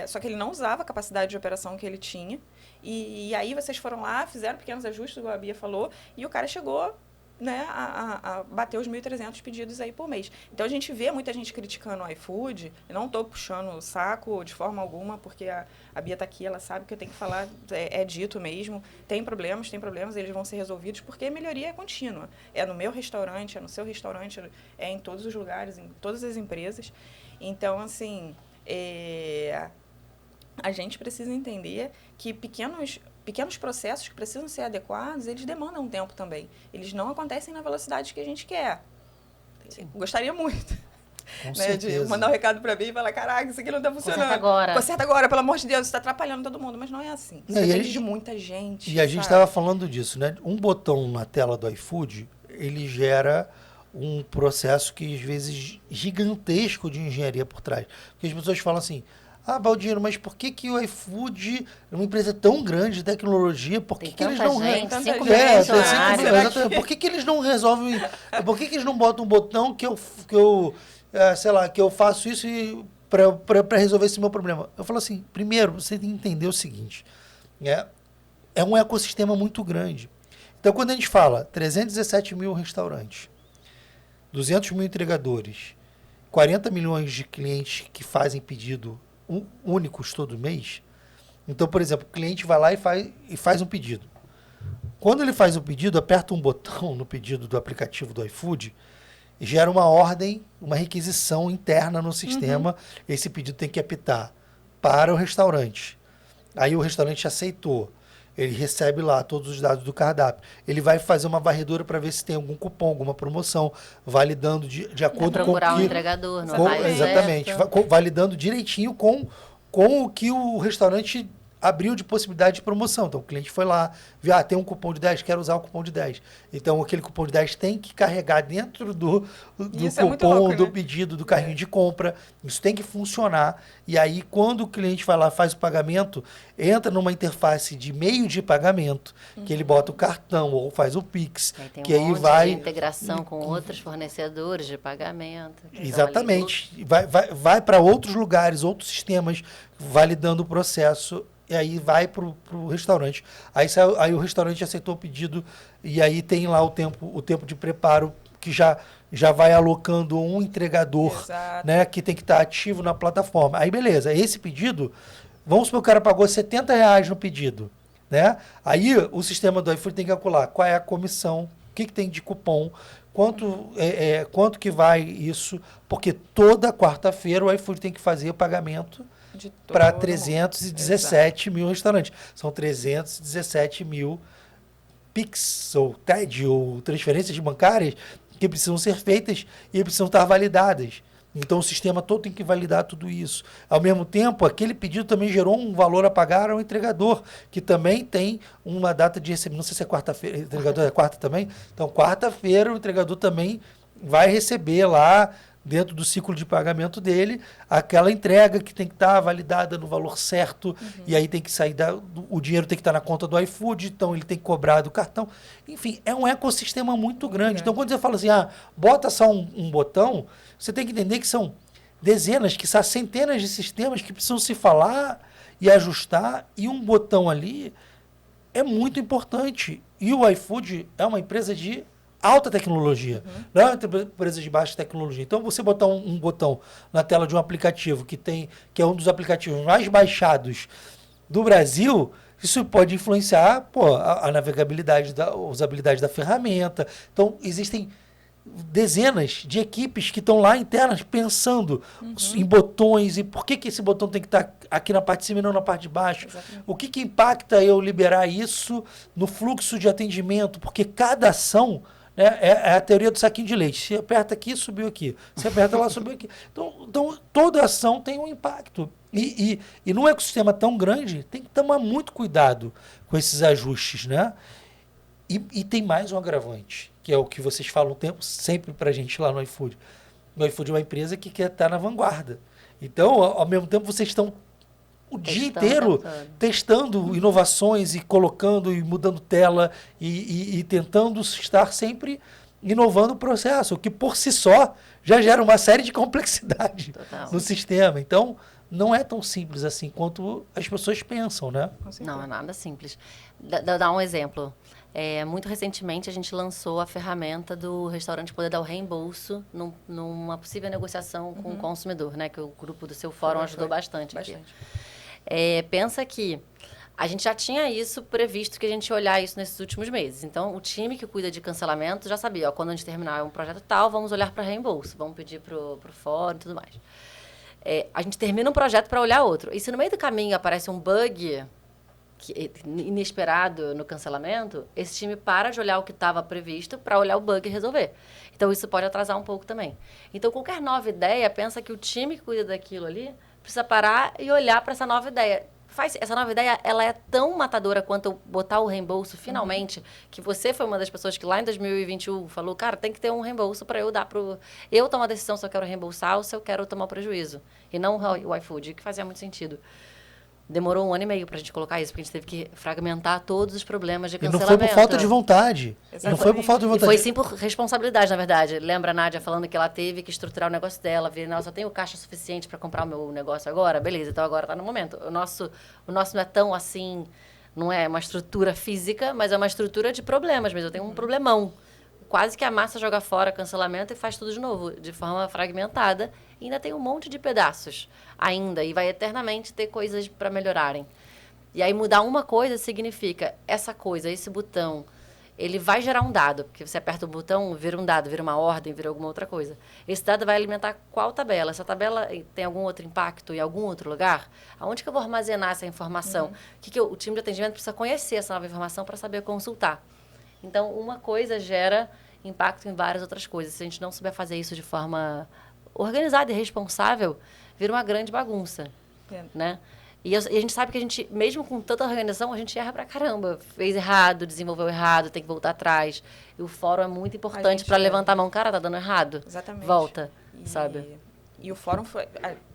Só que ele não usava a capacidade de operação que ele tinha. E aí vocês foram lá, fizeram pequenos ajustes, como a Bia falou, e o cara chegou, né, a bater os 1.300 pedidos aí por mês. Então, a gente vê muita gente criticando o iFood. Eu não estou puxando o saco de forma alguma, porque a Bia está aqui, ela sabe que eu tenho que falar, é dito mesmo. Tem problemas, eles vão ser resolvidos, porque a melhoria é contínua. É no meu restaurante, é no seu restaurante, é em todos os lugares, em todas as empresas. Então, assim, a gente precisa entender que pequenos processos que precisam ser adequados, eles demandam tempo também. Eles não acontecem na velocidade que a gente quer. Gostaria muito. Com Né, de certeza. mandar um recado para mim e falar, caraca, isso aqui não está funcionando. Conserta agora, pelo amor de Deus, isso está atrapalhando todo mundo. Mas não é assim. Isso Não, depende de muita gente. E a gente estava falando disso, né? Um botão na tela do iFood, ele gera um processo que, às vezes, gigantesco de engenharia por trás. Porque as pessoas falam assim, Baldino, mas por que o iFood é uma empresa tão grande de tecnologia, por que eles não... Por que eles não resolvem... Por que eles não botam um botão que eu sei lá, que eu faço isso para resolver esse meu problema? Eu falo assim, primeiro, você tem que entender o seguinte, é um ecossistema muito grande. Então, quando a gente fala 317 mil restaurantes, 200 mil entregadores, 40 milhões de clientes que fazem pedido únicos todo mês, então, por exemplo, o cliente vai lá e faz um pedido. Quando ele faz o pedido, aperta um botão no pedido do aplicativo do iFood, gera uma ordem, uma requisição interna no sistema. Esse pedido tem que apitar para o restaurante. Aí o restaurante aceitou. Ele recebe lá todos os dados do cardápio. Ele vai fazer uma varredura para ver se tem algum cupom, alguma promoção, validando de acordo com procurar o entregador, não vai exatamente, validando direitinho com o que o restaurante abriu de possibilidade de promoção. Então, o cliente foi lá, viu, tem um cupom de 10, quero usar o cupom de 10. Então, aquele cupom de 10 tem que carregar dentro do cupom, louco, do pedido, do carrinho de compra. Isso tem que funcionar. E aí, quando o cliente vai lá, faz o pagamento, entra numa interface de meio de pagamento, que ele bota o cartão ou faz o Pix. Aí tem que um aí monte vai de integração com outros fornecedores de pagamento. Exatamente. Vai para outros lugares, outros sistemas, validando o processo. E aí vai para o restaurante. Aí o restaurante aceitou o pedido e aí tem lá o tempo de preparo que já vai alocando um entregador, né, que tem que estar ativo na plataforma. Aí beleza, esse pedido, vamos supor que o cara pagou R$70 no pedido, né? Aí o sistema do iFood tem que calcular qual é a comissão, o que tem de cupom, quanto que vai isso, porque toda quarta-feira o iFood tem que fazer o pagamento para 317 mil restaurantes. São 317 mil PIX, ou TED, ou transferências bancárias que precisam ser feitas e precisam estar validadas. Então, o sistema todo tem que validar tudo isso. Ao mesmo tempo, aquele pedido também gerou um valor a pagar ao entregador, que também tem uma data de recebimento. Não sei se é quarta-feira, o entregador é quarta também. Então, quarta-feira, o entregador também vai receber lá, dentro do ciclo de pagamento dele, aquela entrega que tem que estar validada no valor certo, e aí tem que sair o dinheiro tem que estar na conta do iFood, então ele tem que cobrar do cartão. Enfim, é um ecossistema muito grande. Então, quando você fala assim, bota só um botão, você tem que entender que são dezenas, que são centenas de sistemas que precisam se falar e ajustar, e um botão ali é muito importante. E o iFood é uma empresa de alta tecnologia, não é uma empresa de baixa tecnologia. Então, você botar um botão na tela de um aplicativo que é um dos aplicativos mais baixados do Brasil, isso pode influenciar a navegabilidade, a usabilidade da ferramenta. Então, existem dezenas de equipes que estão lá internas pensando em botões e por que esse botão tem que estar aqui na parte de cima e não na parte de baixo. Exatamente. O que impacta eu liberar isso no fluxo de atendimento, porque cada ação... É a teoria do saquinho de leite. Se aperta aqui, subiu aqui. Se aperta lá, subiu aqui. Então, toda ação tem um impacto. E num ecossistema tão grande, tem que tomar muito cuidado com esses ajustes, né? E tem mais um agravante, que é o que vocês falam o tempo sempre para a gente lá no iFood. O iFood é uma empresa que quer estar na vanguarda. Então, ao mesmo tempo, vocês estão o dia inteiro testando inovações e colocando e mudando tela e tentando estar sempre inovando o processo, o que por si só já gera uma série de complexidade no sistema. Então, não é tão simples assim quanto as pessoas pensam, né? Não, é nada simples. Dá um exemplo. Muito recentemente, a gente lançou a ferramenta do restaurante poder dar o reembolso numa possível negociação com o consumidor, né? Que o grupo do seu fórum ajudou bastante aqui. Pensa que a gente já tinha isso previsto, que a gente ia olhar isso nesses últimos meses. Então, o time que cuida de cancelamento já sabia, quando a gente terminar um projeto tal, vamos olhar para reembolso, vamos pedir para o fórum e tudo mais. a gente termina um projeto para olhar outro. E se no meio do caminho aparece um bug inesperado no cancelamento, esse time para de olhar o que estava previsto para olhar o bug e resolver. Então, isso pode atrasar um pouco também. Então, qualquer nova ideia, pensa que o time que cuida daquilo ali precisa parar e olhar para essa nova ideia. Essa nova ideia, ela é tão matadora quanto botar o reembolso, finalmente, que você foi uma das pessoas que lá em 2021 falou, cara, tem que ter um reembolso para eu dar pro... Eu tomo a decisão se eu quero reembolsar ou se eu quero tomar o prejuízo. E não o iFood, que fazia muito sentido. Demorou 1 ano e meio pra gente colocar isso, porque a gente teve que fragmentar todos os problemas de cancelamento. E não foi por falta de vontade. Exatamente. Não foi por falta de vontade. E foi sim por responsabilidade, na verdade. Lembra a Nádia falando que ela teve que estruturar o negócio dela, ver, não, eu só tenho caixa suficiente para comprar o meu negócio agora? Beleza, então agora tá no momento. O nosso não é tão assim, não é uma estrutura física, mas é uma estrutura de problemas mesmo. Eu tenho um problemão. Quase que a massa joga fora cancelamento e faz tudo de novo, de forma fragmentada. E ainda tem um monte de pedaços ainda, e vai eternamente ter coisas para melhorarem. E aí mudar uma coisa significa essa coisa, esse botão, ele vai gerar um dado, porque você aperta o botão, vira um dado, vira uma ordem, vira alguma outra coisa. Esse dado vai alimentar qual tabela? Essa tabela tem algum outro impacto em algum outro lugar? Aonde que eu vou armazenar essa informação? O time de atendimento precisa conhecer essa nova informação para saber consultar. Então, uma coisa gera impacto em várias outras coisas. Se a gente não souber fazer isso de forma organizada e responsável, vira uma grande bagunça, né? E a gente sabe que a gente, mesmo com tanta organização, a gente erra pra caramba. Fez errado, desenvolveu errado, tem que voltar atrás. E o fórum é muito importante para levantar a mão. Cara, tá dando errado. Exatamente. Volta, sabe? E o fórum foi...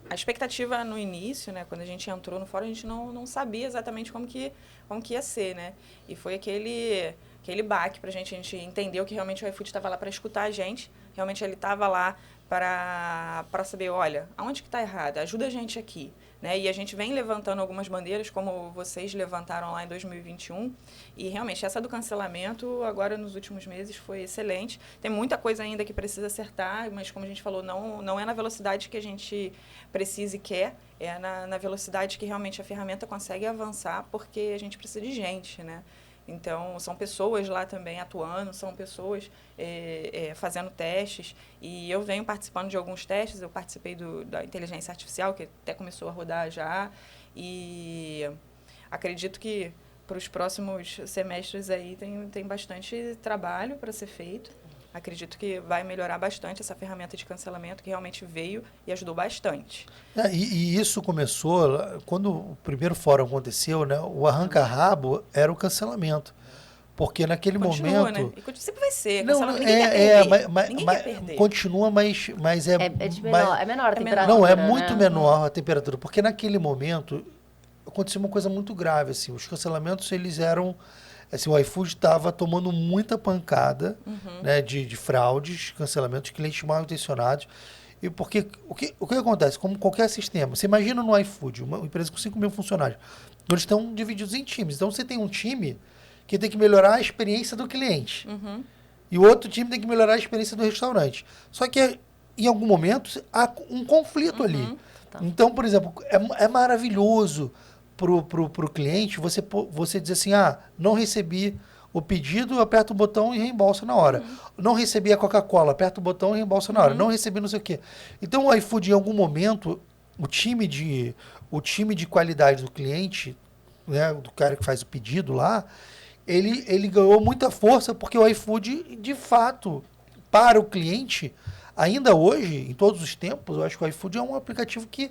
A expectativa no início, né, quando a gente entrou no fórum, a gente não sabia exatamente como que ia ser, né? E foi aquele baque pra gente. A gente entendeu que realmente o iFood estava lá para escutar a gente. Realmente ele estava lá para saber, olha, aonde que está errado? Ajuda a gente aqui. Né? E a gente vem levantando algumas bandeiras, como vocês levantaram lá em 2021. E realmente, essa do cancelamento, agora nos últimos meses, foi excelente. Tem muita coisa ainda que precisa acertar, mas como a gente falou, não é na velocidade que a gente precisa e quer, é na velocidade que realmente a ferramenta consegue avançar, porque a gente precisa de gente, né? Então, são pessoas lá também atuando, são pessoas fazendo testes. E eu venho participando de alguns testes. Eu participei da inteligência artificial, que até começou a rodar já. E acredito que para os próximos semestres aí tem bastante trabalho para ser feito. Acredito que vai melhorar bastante essa ferramenta de cancelamento, que realmente veio e ajudou bastante. E isso começou, quando o primeiro fórum aconteceu, né, o arranca-rabo era o cancelamento. Porque naquele momento... Né? E sempre vai ser. Não, ninguém quer perder. Ninguém quer perder. Continua, mas é menor a temperatura. Não, é muito menor a temperatura. Porque naquele momento aconteceu uma coisa muito grave. Assim, os cancelamentos, eles eram... Assim, o iFood estava tomando muita pancada, né, de fraudes, cancelamentos, clientes mal intencionados. E porque o que acontece? Como qualquer sistema, você imagina no iFood, uma empresa com 5 mil funcionários, eles estão divididos em times. Então, você tem um time que tem que melhorar a experiência do cliente. E o outro time tem que melhorar a experiência do restaurante. Só que, em algum momento, há um conflito ali. Tá. Então, por exemplo, é maravilhoso pro cliente você dizer assim, não recebi o pedido, aperta o botão e reembolsa na hora. Não recebi a Coca-Cola, aperta o botão e reembolsa na hora. Não recebi não sei o quê. Então, o iFood, em algum momento, o time de qualidade do cliente, né, do cara que faz o pedido lá, ele ganhou muita força, porque o iFood, de fato, para o cliente, ainda hoje, em todos os tempos, eu acho que o iFood é um aplicativo que,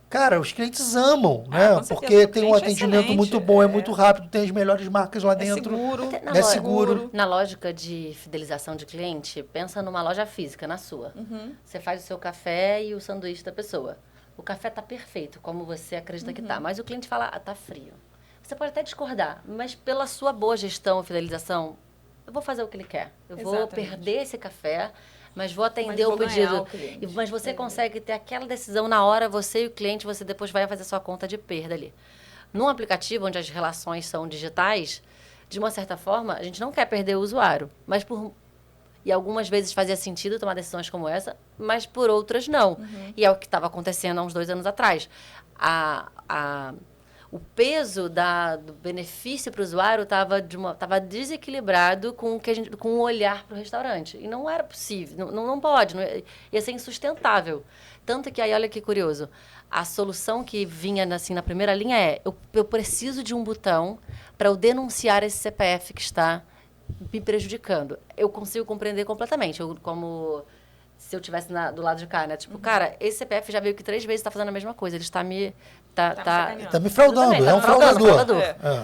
cara, os clientes amam, né? Porque tem um atendimento muito bom, é muito rápido, tem as melhores marcas lá dentro. É seguro. Na lógica de fidelização de cliente, pensa numa loja física, na sua. Você faz o seu café e o sanduíche da pessoa. O café tá perfeito, como você acredita que tá, mas o cliente fala, tá frio. Você pode até discordar, mas pela sua boa gestão e fidelização, eu vou fazer o que ele quer. Eu vou perder esse café, mas vou atender o pedido. Mas você consegue ter aquela decisão na hora, você e o cliente, você depois vai fazer sua conta de perda ali. Num aplicativo onde as relações são digitais, de uma certa forma, a gente não quer perder o usuário. E algumas vezes fazia sentido tomar decisões como essa, mas por outras não. E é o que estava acontecendo há uns 2 anos atrás. o peso do benefício para o usuário estava desequilibrado com o olhar para o restaurante. E não era possível, não pode, ia ser insustentável. Tanto que aí, olha que curioso, a solução que vinha assim, na primeira linha eu preciso de um botão para eu denunciar esse CPF que está me prejudicando. Eu consigo compreender completamente, como se eu estivesse do lado de cá, né? Tipo, cara, esse CPF já veio que 3 vezes está fazendo a mesma coisa, ele está me... Tá me fraudando, é um fraudador.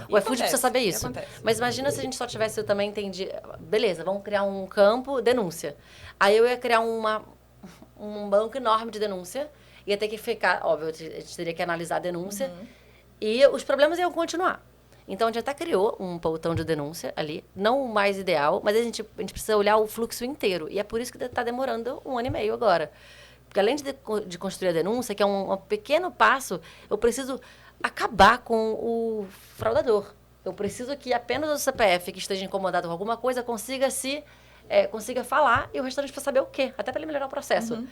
O iFood precisa saber isso. Mas imagina se a gente só tivesse, eu também entendi, beleza, vamos criar um campo, denúncia. Aí eu ia criar um banco enorme de denúncia, ia ter que ficar, óbvio, a gente teria que analisar a denúncia, e os problemas iam continuar. Então, a gente até criou um botão de denúncia ali, não o mais ideal, mas a gente precisa olhar o fluxo inteiro. E é por isso que está demorando 1 ano e meio agora. Porque além de construir a denúncia, que é um pequeno passo, eu preciso acabar com o fraudador. Eu preciso que apenas o CPF que esteja incomodado com alguma coisa consiga falar e o restaurante precisa saber o quê, até para ele melhorar o processo.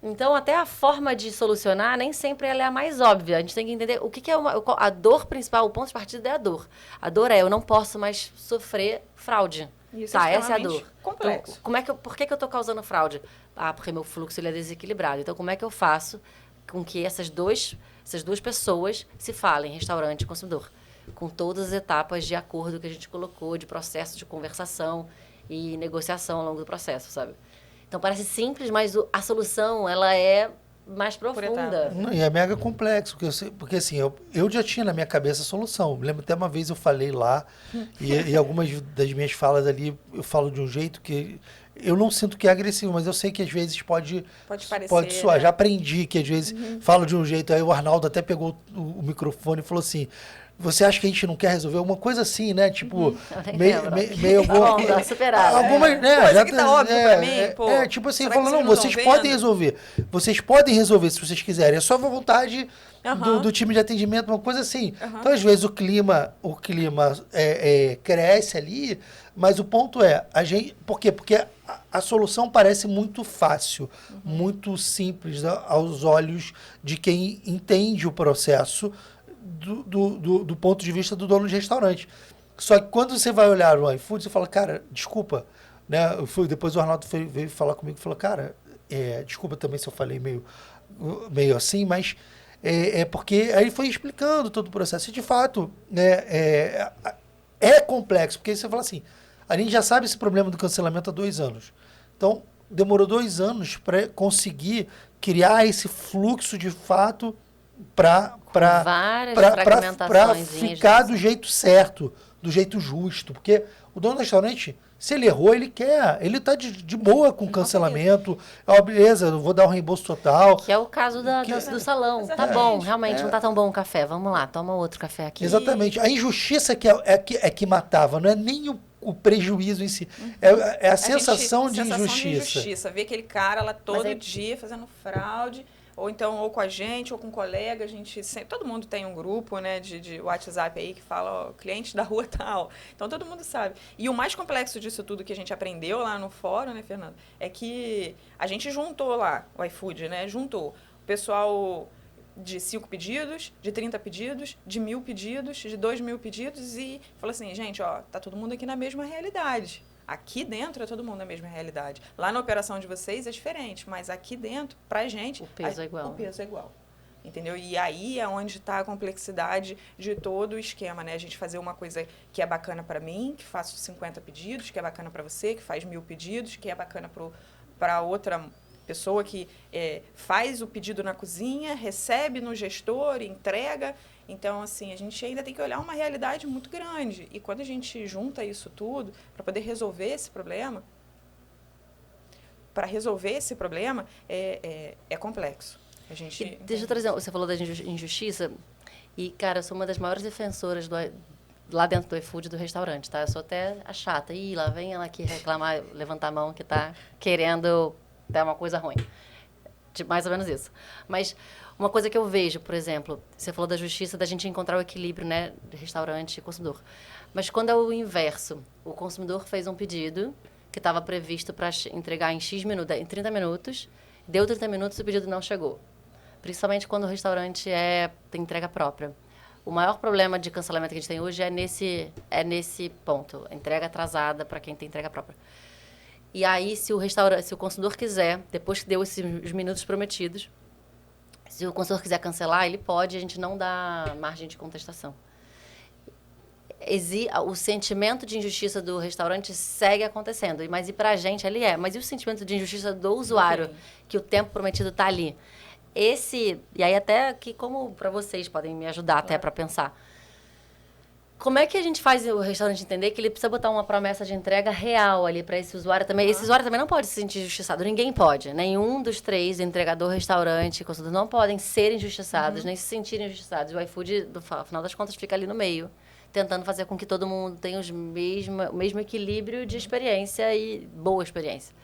Então, até a forma de solucionar, nem sempre ela é a mais óbvia. A gente tem que entender o que é a dor principal, o ponto de partida é a dor. A dor eu não posso mais sofrer fraude. Isso Essa é a dor. Complexo. Então, por que eu estou causando fraude? Porque meu fluxo ele é desequilibrado. Então, como é que eu faço com que essas duas pessoas se falem, restaurante e consumidor? Com todas as etapas de acordo que a gente colocou, de processo de conversação e negociação ao longo do processo, sabe? Então, parece simples, mas a solução, ela é mais profunda. E é mega complexo, porque assim, eu já tinha na minha cabeça a solução. Lembro até uma vez eu falei lá, e algumas das minhas falas ali, eu falo de um jeito que eu não sinto que é agressivo, mas eu sei que às vezes pode soar. Né? Já aprendi que às vezes falo de um jeito, aí o Arnaldo até pegou o microfone e falou assim... Você acha que a gente não quer resolver alguma coisa assim, né? Tipo, meio alguma... superar. Algumas, né? Coisa que tá óbvio pra mim, pô. Tipo assim, falando, não, vocês podem resolver. Vocês podem resolver se vocês quiserem. É só a vontade do time de atendimento, uma coisa assim. Então, às vezes, o clima cresce ali, mas o ponto é, a gente... Por quê? Porque a solução parece muito fácil, muito simples aos olhos de quem entende o processo, do ponto de vista do dono de restaurante. Só que quando você vai olhar o iFood, você fala, cara, desculpa, né? Depois o Arnaldo veio falar comigo e falou, cara, desculpa também se eu falei meio assim, mas porque aí ele foi explicando todo o processo. E de fato, né, é complexo, porque você fala assim, a gente já sabe esse problema do cancelamento há 2 anos. Então, demorou 2 anos para conseguir criar esse fluxo de fato para ficar do jeito certo, do jeito justo. Porque o dono do restaurante, se ele errou, ele está de boa com o cancelamento. Beleza, eu vou dar um reembolso total. Que é o caso do salão. Exatamente. Tá bom, realmente não tá tão bom o café. Vamos lá, toma outro café aqui. Exatamente. A injustiça que matava, não é nem o prejuízo em si. É a sensação de injustiça. Ver aquele cara lá todo dia fazendo fraude. Ou então, ou com a gente, ou com um colega, todo mundo tem um grupo, né, de WhatsApp aí que fala, cliente da rua tal. Então, todo mundo sabe. E o mais complexo disso tudo que a gente aprendeu lá no fórum, né, Fernando, é que a gente juntou lá o iFood, né, juntou o pessoal de 5 pedidos, de 30 pedidos, de 1.000 pedidos, de 2.000 pedidos e falou assim, gente, tá todo mundo aqui na mesma realidade. Aqui dentro é todo mundo na mesma realidade. Lá na operação de vocês é diferente, mas aqui dentro, pra gente... O peso é igual. O peso é igual. Entendeu? E aí é onde está a complexidade de todo o esquema, né? A gente fazer uma coisa que é bacana para mim, que faço 50 pedidos, que é bacana para você, que faz 1.000 pedidos, que é bacana para outra pessoa que faz o pedido na cozinha, recebe no gestor, entrega... Então, assim, a gente ainda tem que olhar uma realidade muito grande. E quando a gente junta isso tudo, para poder resolver esse problema, é complexo. Deixa eu trazer, você falou da injustiça, e, cara, eu sou uma das maiores defensoras lá dentro do iFood do restaurante, tá? Eu sou até a chata. Lá vem ela aqui reclamar, levantar a mão que tá querendo dar uma coisa ruim. Mais ou menos isso. Mas... Uma coisa que eu vejo, por exemplo, você falou da justiça, da gente encontrar o equilíbrio, né, de restaurante e consumidor. Mas quando é o inverso, o consumidor fez um pedido que estava previsto para entregar em 30 minutos, deu 30 minutos e o pedido não chegou. Principalmente quando o restaurante tem entrega própria. O maior problema de cancelamento que a gente tem hoje é nesse ponto. Entrega atrasada para quem tem entrega própria. E aí, se o consumidor quiser, depois que deu os minutos prometidos, se o consumidor quiser cancelar, ele pode, a gente não dá margem de contestação. O sentimento de injustiça do restaurante segue acontecendo, mas e para a gente ali mas e o sentimento de injustiça do usuário, que o tempo prometido está ali? E aí até que, como para vocês podem me ajudar até para pensar, como é que a gente faz o restaurante entender que ele precisa botar uma promessa de entrega real ali para esse usuário também? Esse usuário também não pode se sentir injustiçado. Ninguém pode. Nenhum dos três, entregador, restaurante, consumidor, não podem ser injustiçados, nem se sentirem injustiçados. O iFood, no final das contas, fica ali no meio, tentando fazer com que todo mundo tenha o mesmo equilíbrio de experiência e boa experiência.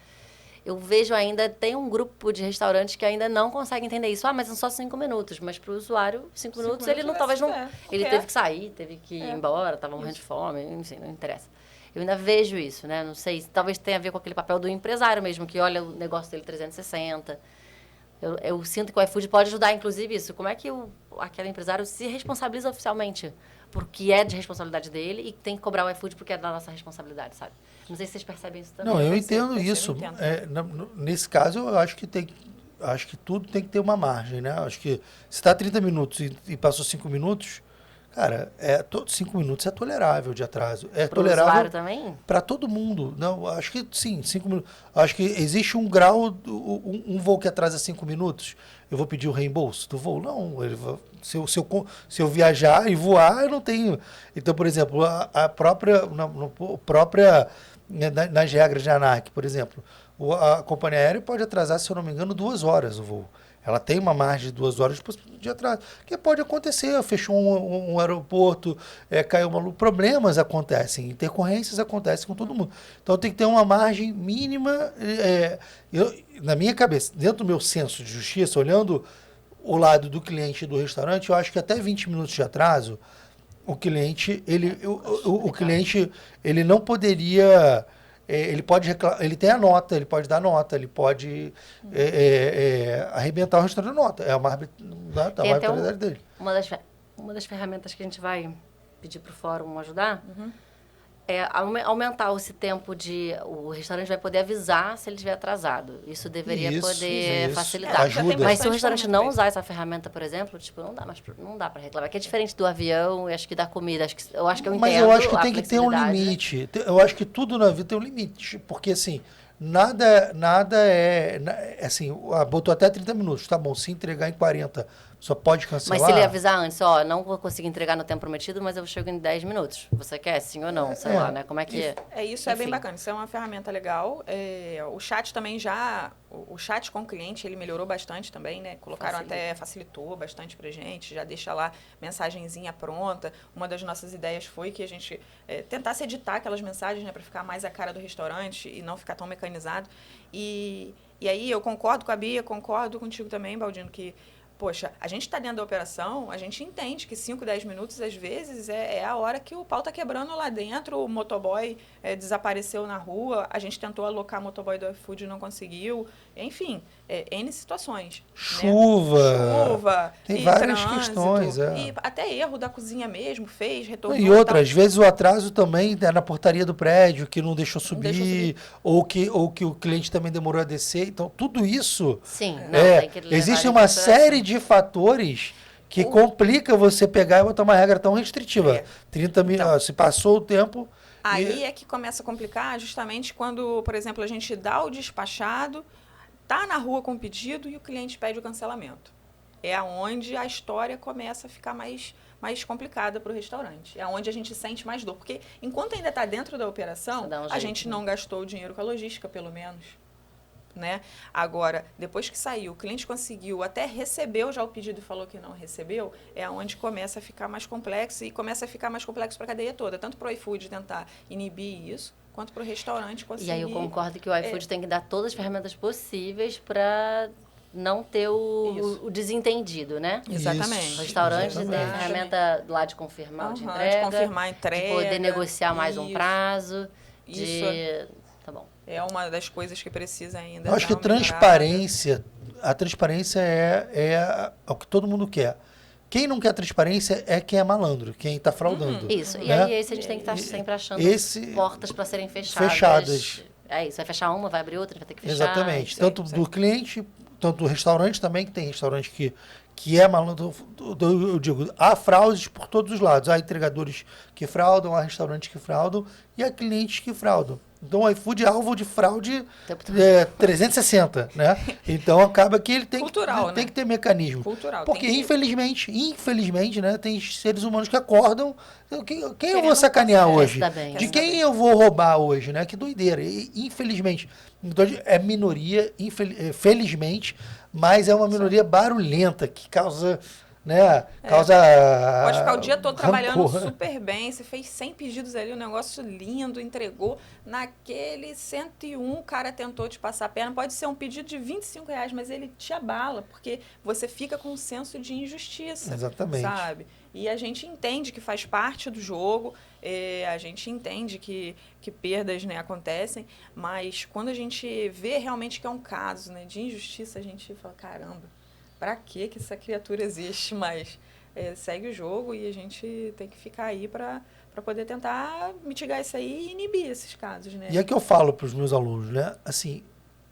Eu vejo ainda, tem um grupo de restaurantes que ainda não consegue entender isso. Mas são só 5 minutos. Mas para o usuário, 5 minutos, ele não, talvez não... Ele teve que sair, teve que ir embora, estava morrendo de fome, não sei, não interessa. Eu ainda vejo isso, né? Não sei, talvez tenha a ver com aquele papel do empresário mesmo, que olha o negócio dele 360. Eu sinto que o iFood pode ajudar, inclusive, isso. Como é que aquele empresário se responsabiliza oficialmente? Porque é de responsabilidade dele e tem que cobrar o iFood porque é da nossa responsabilidade, sabe? Não sei se vocês percebem isso também. Não, eu entendo isso. Nesse caso, eu acho que tudo tem que ter uma margem, né? Acho que se está 30 minutos e passou 5 minutos, cara, 5 minutos é tolerável de atraso. É Pro tolerável usuário também? para todo mundo. Não, acho que sim, 5 minutos. Acho que existe um grau, um voo que atrasa 5 minutos, eu vou pedir o reembolso do voo? Não, se eu viajar e voar, eu não tenho. Então, por exemplo, a própria nas regras de ANAC, por exemplo, a companhia aérea pode atrasar, se eu não me engano, 2 horas o voo. Ela tem uma margem de 2 horas de atraso. Que pode acontecer, fechou um aeroporto, caiu uma luz. Problemas acontecem, intercorrências acontecem com todo mundo. Então tem que ter uma margem mínima. Na minha cabeça, dentro do meu senso de justiça, olhando o lado do cliente e do restaurante, eu acho que até 20 minutos de atraso, o cliente, ele não poderia... Ele pode reclamar, ele tem a nota, ele pode dar nota, ele pode arrebentar o restaurante da nota. É uma arbitrariedade dele. Uma das ferramentas que a gente vai pedir para o fórum ajudar é aumentar esse tempo o restaurante vai poder avisar se ele estiver atrasado. Isso deveria poder facilitar. Ajuda. Mas se o restaurante não usar essa ferramenta, por exemplo, não dá para reclamar. Que é diferente do avião e acho que da comida. Eu acho que eu entendo. Mas eu acho que tem que ter um limite. Eu acho que tudo na vida tem um limite. Porque assim, nada assim, botou até 30 minutos. Tá bom, se entregar em 40, só pode cancelar. Mas se ele avisar antes, não vou conseguir entregar no tempo prometido, mas eu chego em 10 minutos. Você quer, sim ou não? Sei lá, né? Como é que é? Isso é bem bacana. Isso é uma ferramenta legal. O chat também o chat com o cliente, ele melhorou bastante também, né? Facilitou bastante pra gente, já deixa lá mensagenzinha pronta. Uma das nossas ideias foi que a gente tentasse editar aquelas mensagens, né? Pra ficar mais a cara do restaurante e não ficar tão mecanizado. E aí eu concordo com a Bia, concordo contigo também, Baldino, que poxa, a gente está dentro da operação, a gente entende que 5, 10 minutos, às vezes, é a hora que o pau está quebrando lá dentro, o motoboy desapareceu na rua, a gente tentou alocar o motoboy do iFood e não conseguiu. Enfim, N situações. Chuva. Tem várias trânsito, questões. E até erro da cozinha mesmo, retornou. E às vezes o atraso também é na portaria do prédio, que não deixou subir, ou que o cliente também demorou a descer. Então, tudo isso... Sim, tem que levar existe uma série de fatores que complica você pegar e botar uma regra tão restritiva. 30 mil, então, se passou o tempo... Aí é que começa a complicar justamente quando, por exemplo, a gente dá o despachado, está na rua com o pedido e o cliente pede o cancelamento. É onde a história começa a ficar mais complicada para o restaurante. É onde a gente sente mais dor. Porque enquanto ainda está dentro da operação, a gente não gastou o dinheiro com a logística, pelo menos. Né? Agora, depois que saiu, o cliente conseguiu, até recebeu já o pedido e falou que não recebeu, é onde começa a ficar mais complexo e começa a ficar mais complexo para a cadeia toda. Tanto para o iFood tentar inibir isso, quanto para o restaurante conseguir... E aí eu concordo que o iFood tem que dar todas as ferramentas possíveis para não ter o desentendido, né? Exatamente. O restaurante tem a ferramenta lá de confirmar de entrega. De confirmar a entrega. De poder negociar mais um prazo. Tá bom. É uma das coisas que precisa ainda. Eu acho que a transparência é o que todo mundo quer. Quem não quer transparência é quem é malandro, quem está fraudando. Isso. E né? aí esse a gente tem que estar sempre achando portas para serem fechadas. É isso, vai fechar uma, vai abrir outra, vai ter que fechar. Exatamente. Tanto do cliente, tanto do restaurante também, que tem restaurante que é malandro. Eu digo, há fraudes por todos os lados. Há entregadores que fraudam, há restaurantes que fraudam e há clientes que fraudam. Então o iFood é alvo de fraude 360, né? Então acaba que ele tem, Cultural, tem né? que ter mecanismo. Cultural. Porque tem que- infelizmente, né, tem seres humanos que acordam. Quem eu vou Querendo sacanear passar. hoje? Tá bem. De quem eu vou roubar hoje, né? Que doideira. E, infelizmente. Então é minoria, felizmente, mas é uma minoria barulhenta que causa, né? Causa. Pode ficar o dia todo trabalhando rancor. super bem. Você fez 100 pedidos ali, um negócio lindo, entregou. Naquele 101, o cara tentou te passar a perna. Pode ser um pedido de R$25, mas ele te abala, porque você fica com um senso de injustiça. Exatamente. Sabe? E a gente entende que faz parte do jogo, a gente entende que perdas, né, acontecem, mas quando a gente vê realmente que é um caso, né, de injustiça, a gente fala, caramba, pra que essa criatura existe? Mas segue o jogo e a gente tem que ficar aí para poder tentar mitigar isso aí e inibir esses casos, né? E é que eu falo para os meus alunos, né? Assim,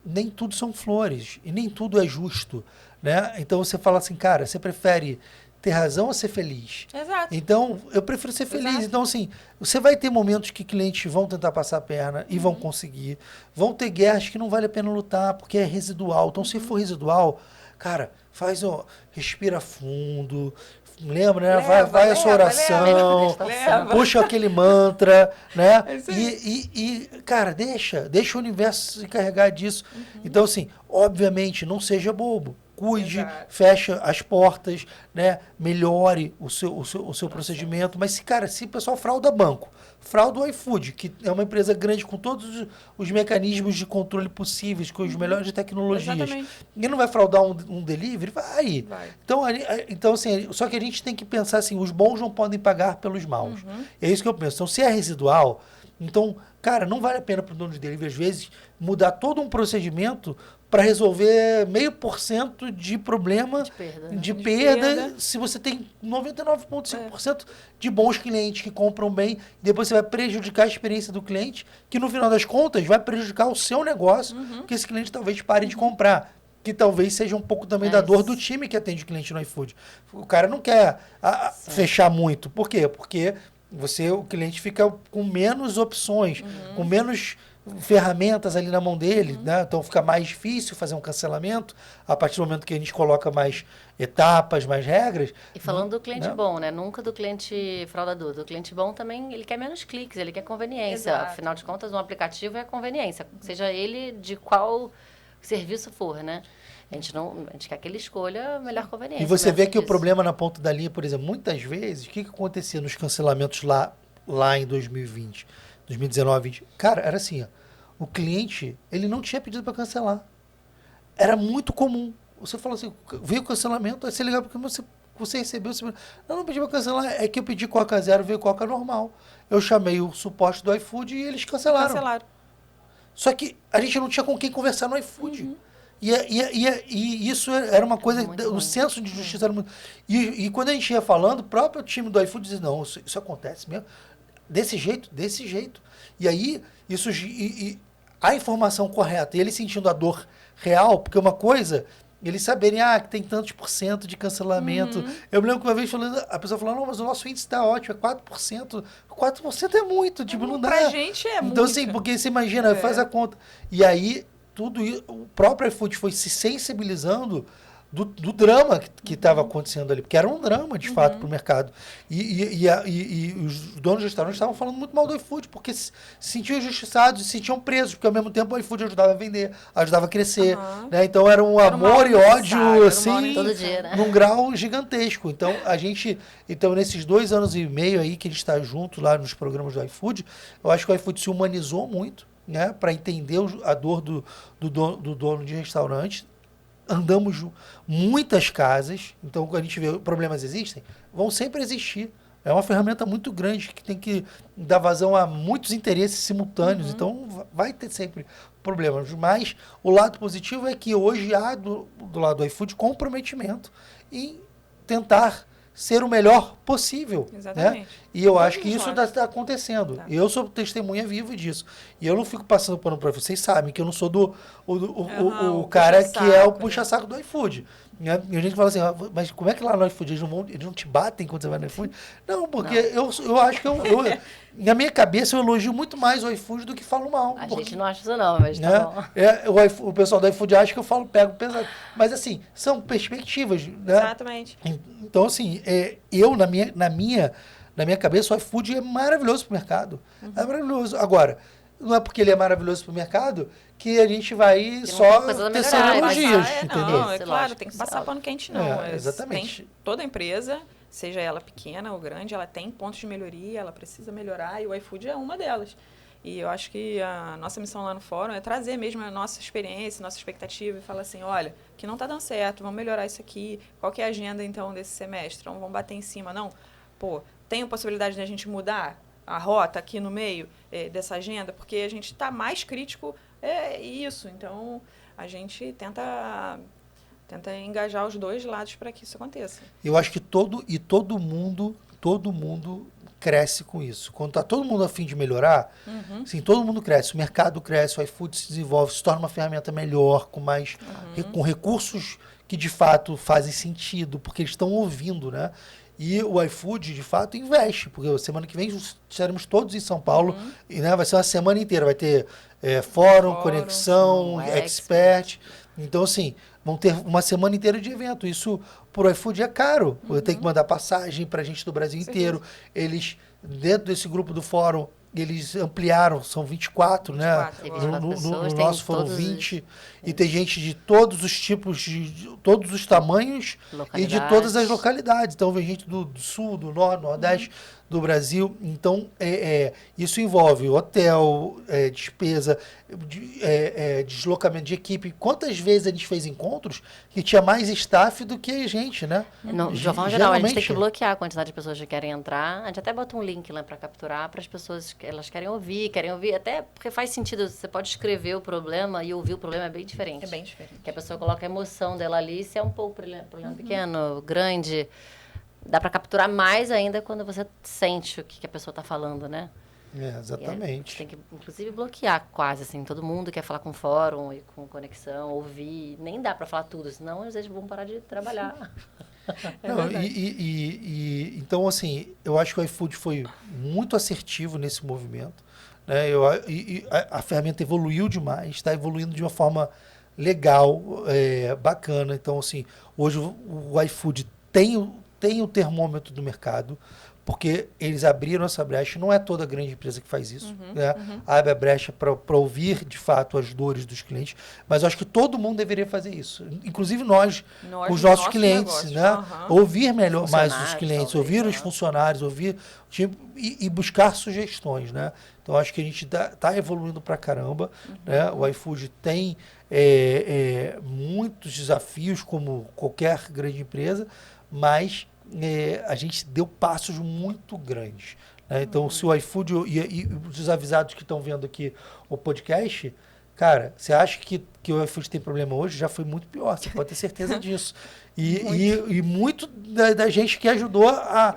nem tudo são flores e nem tudo é justo, né? Então você fala assim, cara, você prefere ter razão ou ser feliz? Exato. Então, eu prefiro ser feliz. Exato. Então, assim, você vai ter momentos que clientes vão tentar passar a perna e vão conseguir. Vão ter guerras que não vale a pena lutar, porque é residual. Então, se for residual, cara, respira fundo, lembra, né? Vai a sua oração, leva. puxa aquele mantra, né? É isso aí. E, cara, deixa o universo se encarregar disso. Então, assim, obviamente, não seja bobo. Cuide, Exato. feche as portas, né? Melhore o seu procedimento. Mas, se o pessoal frauda banco, frauda o iFood, que é uma empresa grande com todos os mecanismos de controle possíveis, com as melhores tecnologias. Exatamente. E não vai fraudar um delivery? Vai. Vai. Então, assim, só que a gente tem que pensar assim, os bons não podem pagar pelos maus. É isso que eu penso. Então, se é residual, então, cara, não vale a pena para o dono de delivery, às vezes, mudar todo um procedimento para resolver 0,5% de problema de perda, se você tem 99,5% de bons clientes que compram bem, depois você vai prejudicar a experiência do cliente, que no final das contas vai prejudicar o seu negócio, que esse cliente talvez pare de comprar. Que talvez seja um pouco também da dor do time que atende o cliente no iFood. O cara não quer fechar muito. Por quê? Porque o cliente fica com menos opções, com menos ferramentas ali na mão dele, né? Então fica mais difícil fazer um cancelamento a partir do momento que a gente coloca mais etapas, mais regras. E falando do cliente né? bom, né? Nunca do cliente fraudador. Do cliente bom também, ele quer menos cliques, ele quer conveniência. Exato. Afinal de contas, um aplicativo é conveniência, seja ele de qual serviço for, né? A gente quer que ele escolha a melhor conveniência. E você vê que o disso. problema na ponta da linha, por exemplo, muitas vezes, o que acontecia nos cancelamentos lá em 2020, 2019, 2020? Cara, era assim, ó, o cliente, ele não tinha pedido para cancelar. Era muito comum. Você fala assim, veio o cancelamento, aí você ligava porque você recebeu, não pedi para cancelar, é que eu pedi Coca Zero, veio Coca normal. Eu chamei o suporte do iFood e eles cancelaram. Só que a gente não tinha com quem conversar no iFood. E isso era uma coisa, o senso de justiça era muito... E quando a gente ia falando, o próprio time do iFood dizia, não, isso acontece mesmo, desse jeito. E aí, a informação correta, e ele sentindo a dor real, porque uma coisa, eles saberem, que tem tantos % de cancelamento. Eu me lembro que uma vez a pessoa falou, não, mas o nosso índice está ótimo, é 4%. 4% é muito, tipo, não dá. Pra gente é muito. Então, assim, porque você imagina, faz a conta. E aí, tudo isso, o próprio iFood foi se sensibilizando do drama que estava acontecendo ali, porque era um drama, de fato, para o mercado. E os donos de restaurantes estavam falando muito mal do iFood, porque se sentiam injustiçados, se sentiam presos, porque ao mesmo tempo o iFood ajudava a vender, ajudava a crescer. Né? Então era um amor e ódio, assim, todo dia, né? num grau gigantesco. Então, nesses 2 anos e meio aí que a gente está junto lá nos programas do iFood, eu acho que o iFood se humanizou muito, né, para entender a dor do dono de restaurante. Andamos muitas casas, então quando a gente vê problemas existem, vão sempre existir. É uma ferramenta muito grande que tem que dar vazão a muitos interesses simultâneos, então vai ter sempre problemas. Mas o lado positivo é que hoje há do lado do iFood comprometimento em tentar ser o melhor possível. Exatamente. Né? E eu Todos acho que os isso lados. está acontecendo. Tá. Eu sou testemunha viva disso. E eu não fico passando pano para vocês, sabem que eu não sou o o cara que é o puxa-saco, né? puxa-saco do iFood. Né? E a gente fala assim, mas como é que lá no iFood eles não te batem quando você vai no iFood? Não, porque eu acho que na minha cabeça eu elogio muito mais o iFood do que falo mal. A porque, gente não acha isso não, mas né? tá bom. O pessoal do iFood acha que eu pego pesado. Mas assim, são perspectivas, né? Exatamente. Então, assim, eu, na minha cabeça, o iFood é maravilhoso pro mercado. É maravilhoso. Agora, não é porque ele é maravilhoso pro mercado que a gente vai não só tem coisa a tecer melhorar, elogios, vai entendeu? Não, é Isso, claro, lógico, tem que isso é passar óbvio. pano quente, não. Exatamente. Toda empresa, seja ela pequena ou grande, ela tem pontos de melhoria, ela precisa melhorar, e o iFood é uma delas. E eu acho que a nossa missão lá no fórum é trazer mesmo a nossa experiência, nossa expectativa e falar assim, olha, que não está dando certo, vamos melhorar isso aqui. Qual que é a agenda, então, desse semestre? Então, vamos bater em cima. Não, pô, tem a possibilidade de a gente mudar a rota aqui no meio dessa agenda? Porque a gente está mais crítico, isso. Então, a gente tenta engajar os dois lados para que isso aconteça. Eu acho que todo mundo cresce com isso. Quando tá todo mundo a fim de melhorar, assim, todo mundo cresce. O mercado cresce, o iFood se desenvolve, se torna uma ferramenta melhor, com recursos que de fato fazem sentido, porque eles estão ouvindo, né? E o iFood, de fato, investe, porque semana que vem estaremos todos em São Paulo, e, né, vai ser uma semana inteira, vai ter fórum, conexão, expert. Então, assim, vão ter uma semana inteira de evento. Isso, pro iFood, é caro. Eu tenho que mandar passagem pra gente do Brasil inteiro. Eles, dentro desse grupo do fórum, eles ampliaram, são 24, né? 24 No nosso foram 20. E tem gente de todos os tipos, de todos os tamanhos e de todas as localidades. Então, vem gente do sul, do norte, nordeste do Brasil. Então, isso envolve hotel, despesa, deslocamento de equipe. Quantas vezes a gente fez encontros que tinha mais staff do que a gente, né? No, de uma forma geral, a gente tem que bloquear a quantidade de pessoas que querem entrar. A gente até bota um link lá para capturar para as pessoas que elas querem ouvir, até porque faz sentido. Você pode escrever o problema e ouvir o problema é bem diferente. É bem diferente. Que a pessoa coloca a emoção dela ali, se é um pouco problema pequeno, grande, dá para capturar mais ainda quando você sente o que a pessoa está falando, né? Exatamente. Tem que, inclusive, bloquear quase, assim. Todo mundo quer falar com fórum e com conexão, ouvir. Nem dá para falar tudo, senão eles vão parar de trabalhar. Não, então, assim, eu acho que o iFood foi muito assertivo nesse movimento. Né? A ferramenta evoluiu demais, está evoluindo de uma forma legal, bacana. Então, assim, hoje o iFood tem o termômetro do mercado, porque eles abriram essa brecha. Não é toda grande empresa que faz isso, né? Abre a brecha para ouvir, de fato, as dores dos clientes. Mas eu acho que todo mundo deveria fazer isso. Inclusive nós com os nossos clientes, né? Ouvir mais os clientes, ouvir os funcionários, ouvir e buscar sugestões, né? Então, acho que a gente está evoluindo para caramba. Né? O iFood tem muitos desafios, como qualquer grande empresa, mas a gente deu passos muito grandes. Né? Então, se o iFood e os desavisados que estão vendo aqui o podcast, cara, você acha que o iFood tem problema hoje? Já foi muito pior, você pode ter certeza disso. E muito da gente que ajudou a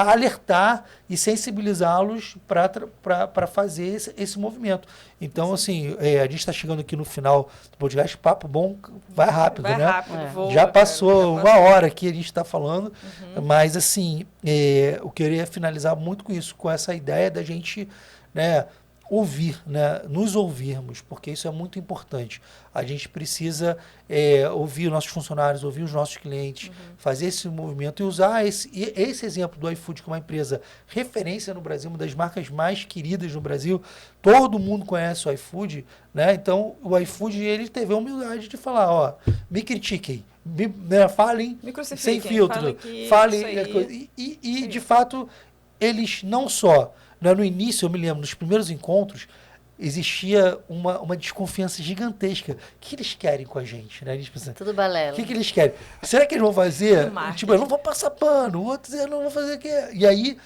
alertar e sensibilizá-los para fazer esse movimento. Então, assim, a gente está chegando aqui no final do podcast, papo bom, vai rápido, né? Voa, já passou uma hora que a gente está falando, mas, assim, eu queria finalizar muito com isso, com essa ideia da gente, né, ouvir, né? Nos ouvirmos, porque isso é muito importante. A gente precisa ouvir os nossos funcionários, ouvir os nossos clientes, fazer esse movimento e usar esse exemplo do iFood, que é uma empresa referência no Brasil, uma das marcas mais queridas no Brasil. Todo mundo conhece o iFood, né? Então, o iFood, ele teve a humildade de falar, ó, me critiquem, falem sem filtro, falem e de fato, eles não só... No início, eu me lembro, nos primeiros encontros, existia uma desconfiança gigantesca. O que eles querem com a gente? Né? Eles pensam, tudo balela. O que eles querem? Será que eles vão fazer? Tipo, eu não vou passar pano, o outro dizer, eu não vou fazer o quê? E aí,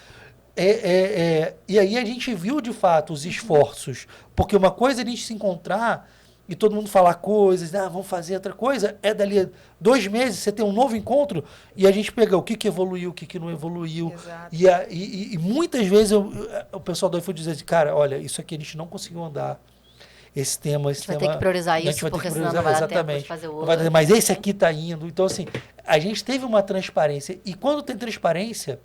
a gente viu, de fato, os esforços. Porque uma coisa é a gente se encontrar e todo mundo falar coisas, vamos fazer outra coisa, é dali a 2 meses você tem um novo encontro e a gente pega o que evoluiu, o que não evoluiu. Exato. E muitas vezes o pessoal do iFood diz assim, cara, olha, isso aqui a gente não conseguiu andar. Esse tema, A gente vai ter que priorizar isso, porque senão não vai dar tempo de fazer o outro. Mas esse aqui está indo. Então, assim, a gente teve uma transparência. E quando tem transparência,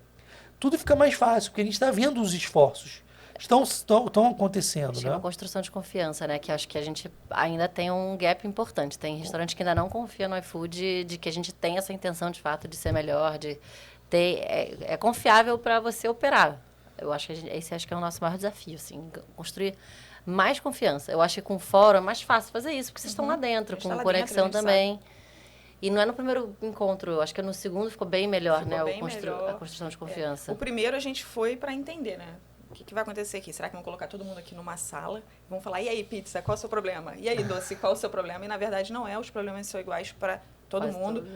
tudo fica mais fácil, porque a gente está vendo os esforços. Estão acontecendo, Acho né? que é uma construção de confiança, né? Que acho que a gente ainda tem um gap importante. Tem restaurante que ainda não confia no iFood, de que a gente tem essa intenção, de fato, de ser melhor, de ter... É confiável para você operar. Eu acho que esse acho que é o nosso maior desafio, assim, construir mais confiança. Eu acho que com o fórum é mais fácil fazer isso, porque vocês estão lá dentro, com conexão também. E não é no primeiro encontro, eu acho que no segundo ficou bem melhor, né? A construção de confiança. O primeiro a gente foi para entender, né? O que vai acontecer aqui? Será que vão colocar todo mundo aqui numa sala? Vão falar, e aí, pizza, qual é o seu problema? E aí, doce, qual é o seu problema? E, na verdade, não é. Os problemas são iguais para todo mundo.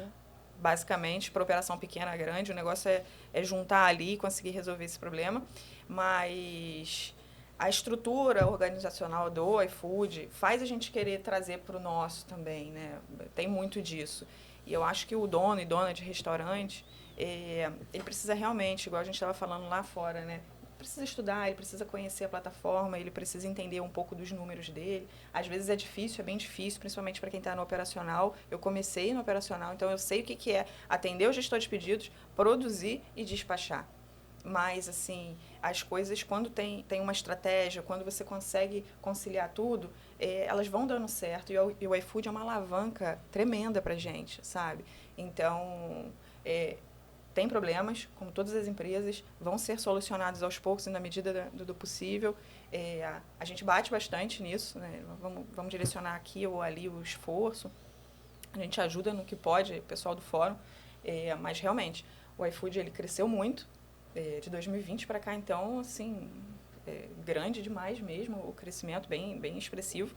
Basicamente, para operação pequena, grande, o negócio é juntar ali e conseguir resolver esse problema. Mas a estrutura organizacional do iFood faz a gente querer trazer para o nosso também, né? Tem muito disso. E eu acho que o dono e dona de restaurante, ele precisa realmente, igual a gente estava falando lá fora, né? Precisa estudar, ele precisa conhecer a plataforma, ele precisa entender um pouco dos números dele. Às vezes é difícil, é bem difícil, principalmente para quem está no operacional. Eu comecei no operacional, então eu sei o que é atender o gestor de pedidos, produzir e despachar. Mas, assim, as coisas, quando tem uma estratégia, quando você consegue conciliar tudo, elas vão dando certo. E o iFood é uma alavanca tremenda para a gente, sabe? Então, tem problemas, como todas as empresas, vão ser solucionados aos poucos e na medida do possível. A gente bate bastante nisso, né? Vamos direcionar aqui ou ali o esforço. A gente ajuda no que pode, o pessoal do fórum. Mas, realmente, o iFood ele cresceu muito. De 2020 para cá, então, assim, grande demais mesmo, o crescimento bem, bem expressivo.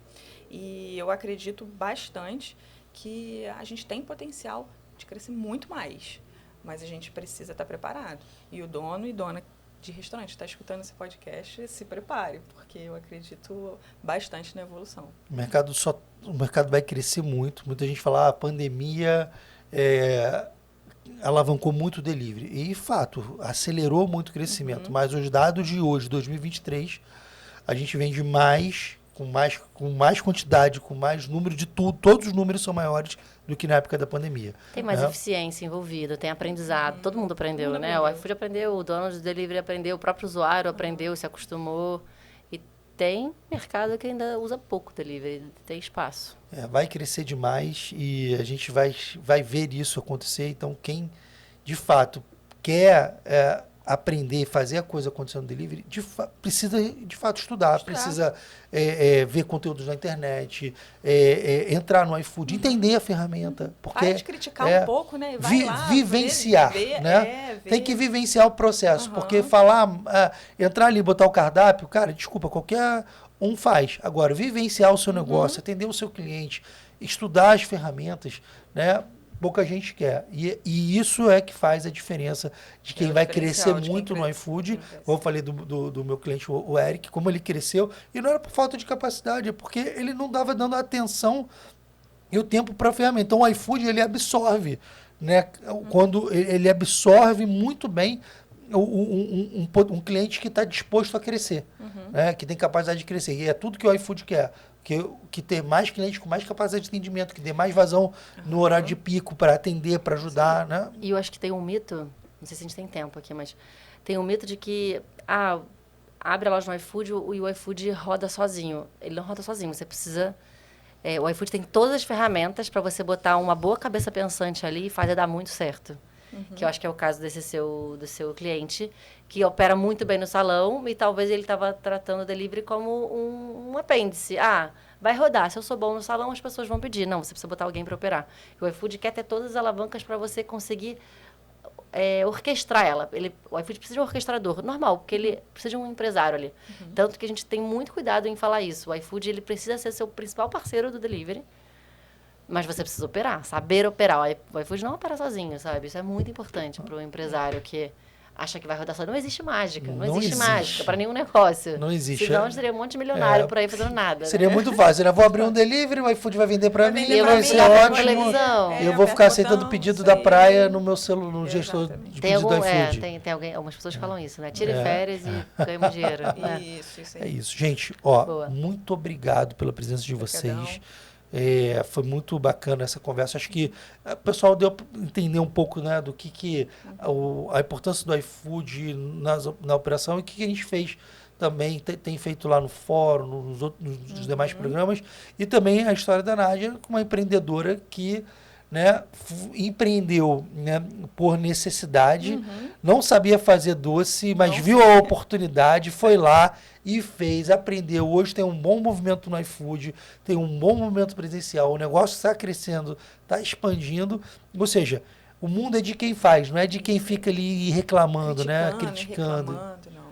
E eu acredito bastante que a gente tem potencial de crescer muito mais, mas a gente precisa estar preparado. E o dono e dona de restaurante está escutando esse podcast, se prepare, porque eu acredito bastante na evolução. O mercado vai crescer muito. Muita gente fala, a pandemia alavancou muito o delivery. E, fato, acelerou muito o crescimento. Mas os dados de hoje, 2023, a gente vende mais, com mais quantidade, com mais número de tudo. Todos os números são maiores do que na época da pandemia. Tem mais eficiência envolvida, tem aprendizado. Todo mundo aprendeu, né? O iFood aprendeu, o dono do delivery aprendeu, o próprio usuário aprendeu, se acostumou. E tem mercado que ainda usa pouco delivery, tem espaço. Vai crescer demais e a gente vai ver isso acontecer. Então, quem de fato quer aprender, fazer a coisa acontecer no delivery, precisa de fato estudar. Precisa ver conteúdos na internet, entrar no iFood, entender a ferramenta. Porque para de criticar um pouco, né? Vai lá, vivenciar, né? Tem que vivenciar o processo, porque entrar ali, botar o cardápio, cara, desculpa, qualquer um faz. Agora, vivenciar o seu negócio, atender o seu cliente, estudar as ferramentas, né? Pouca gente quer. E isso é que faz a diferença de quem vai crescer muito no iFood. Eu falei do meu cliente, o Eric, como ele cresceu. E não era por falta de capacidade, é porque ele não estava dando atenção e o tempo para a ferramenta. Então, o iFood, ele absorve, né? Quando ele absorve muito bem um cliente que está disposto a crescer, né? Que tem capacidade de crescer. E é tudo que o iFood quer. Que ter mais clientes com mais capacidade de atendimento, que dê mais vazão no horário de pico para atender, para ajudar, né? E eu acho que tem um mito, não sei se a gente tem tempo aqui, mas tem um mito de que abre a loja no iFood e o iFood roda sozinho. Ele não roda sozinho, você precisa... o iFood tem todas as ferramentas para você botar uma boa cabeça pensante ali e fazer dar muito certo. Que eu acho que é o caso do seu cliente, que opera muito bem no salão e talvez ele estava tratando o delivery como um apêndice. Vai rodar. Se eu sou bom no salão, as pessoas vão pedir. Não, você precisa botar alguém para operar. O iFood quer ter todas as alavancas para você conseguir orquestrar ela. O iFood precisa de um orquestrador, normal, porque ele precisa de um empresário ali. Tanto que a gente tem muito cuidado em falar isso. O iFood ele precisa ser seu principal parceiro do delivery, mas você precisa operar, saber operar. O iFood não opera sozinho, sabe? Isso é muito importante para o empresário que acha que vai rodar só. Não existe mágica. Não, Não existe existe. mágica para nenhum negócio. Não existe. Senão teria um monte de milionário por aí fazendo nada. Seria muito fácil. Eu vou abrir um delivery, o iFood vai vender para mim, vender pra vai mim, ser vai ver ótimo. televisão. E eu vou ficar aceitando o pedido da praia no meu celular, no gestor Exatamente. de Tem, pedido do iFood. tem algumas pessoas que falam isso, né? Tire férias e ganhe muito dinheiro. né? Isso É aí. isso. Gente, ó, Boa. muito obrigado pela presença de vocês. Foi muito bacana essa conversa. Acho que o pessoal deu para entender um pouco, né, do que a importância do iFood na operação e o que a gente fez também, tem feito lá no fórum, nos demais programas, e também a história da Nádia, uma empreendedora que, né, empreendeu, né, por necessidade, não sabia fazer doce, mas viu a oportunidade, foi lá e fez, aprendeu. Hoje tem um bom movimento no iFood, tem um bom movimento presencial, o negócio está crescendo, está expandindo, ou seja, o mundo é de quem faz, não é de quem fica ali reclamando, né, criticando. Reclamando, não.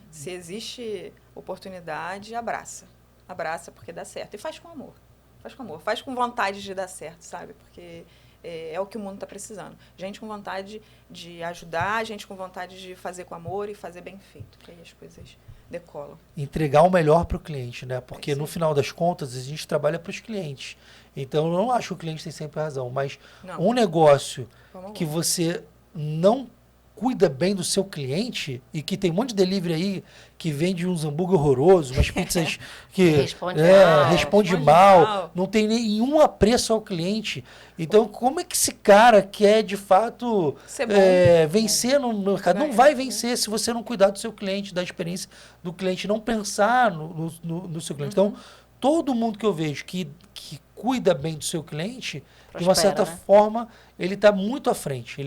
Se existe oportunidade, abraça. Abraça porque dá certo. E faz com amor. Faz com amor. Faz com vontade de dar certo, sabe? Porque é o que o mundo está precisando. Gente com vontade de ajudar, gente com vontade de fazer com amor e fazer bem feito. Que aí as coisas decolam. Entregar o melhor para o cliente, né? Porque no final das contas a gente trabalha para os clientes. Então eu não acho que o cliente tem sempre razão, mas um negócio que você não cuida bem do seu cliente e que tem um monte de delivery aí que vende uns hambúrguer horrorosos, umas pizzas que responde mal, não tem nenhum apreço ao cliente. Então, como é que esse cara quer, de fato, vencer no mercado? Não vai vencer se você não cuidar do seu cliente, da experiência do cliente, não pensar no seu cliente. Então, todo mundo que eu vejo que cuida bem do seu cliente, de uma certa forma, ele está muito à frente.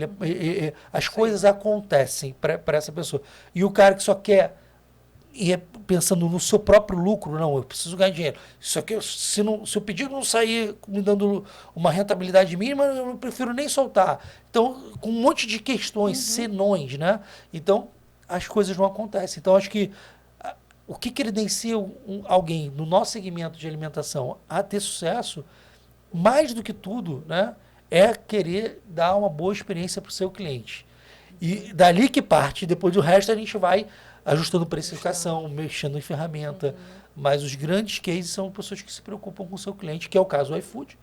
As coisas acontecem para essa pessoa. E o cara que só quer ir pensando no seu próprio lucro, não, eu preciso ganhar dinheiro. Isso aqui, se o pedido não sair me dando uma rentabilidade mínima, eu prefiro nem soltar. Então, com um monte de questões, senões, né? Então, as coisas não acontecem. Então, acho que o que credencia alguém no nosso segmento de alimentação a ter sucesso, mais do que tudo, né, é querer dar uma boa experiência para o seu cliente. E dali que parte, depois do resto a gente vai ajustando precificação, mexendo em ferramenta. Mas os grandes cases são pessoas que se preocupam com o seu cliente, que é o caso do iFood,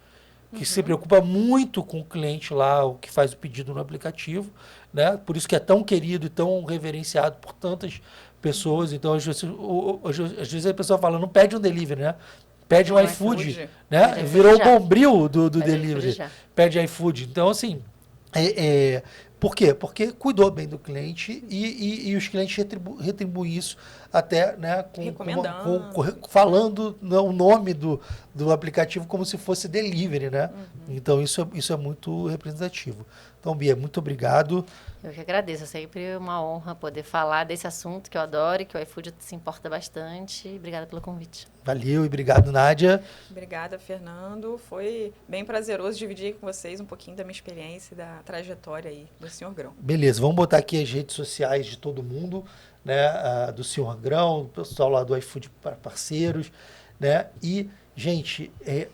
que se preocupa muito com o cliente lá, o que faz o pedido no aplicativo, né? Por isso que é tão querido e tão reverenciado por tantas pessoas. Então, às vezes a pessoa fala, não pede um delivery, né? Pede um iFood, né? Virou o bombril do delivery. Pede iFood. Então, assim, por quê? Porque cuidou bem do cliente e os clientes retribuem isso até, né, falando o nome do aplicativo como se fosse delivery, né? Então, isso é muito representativo. Então, Bia, muito obrigado. Eu que agradeço. É sempre uma honra poder falar desse assunto que eu adoro e que o iFood se importa bastante. Obrigada pelo convite. Valeu e obrigado, Nádia. Obrigada, Fernando. Foi bem prazeroso dividir com vocês um pouquinho da minha experiência e da trajetória aí do Sr. Grão. Beleza, vamos botar aqui as redes sociais de todo mundo, né, do Sr. Grão, o pessoal lá do iFood para parceiros, né? E, gente,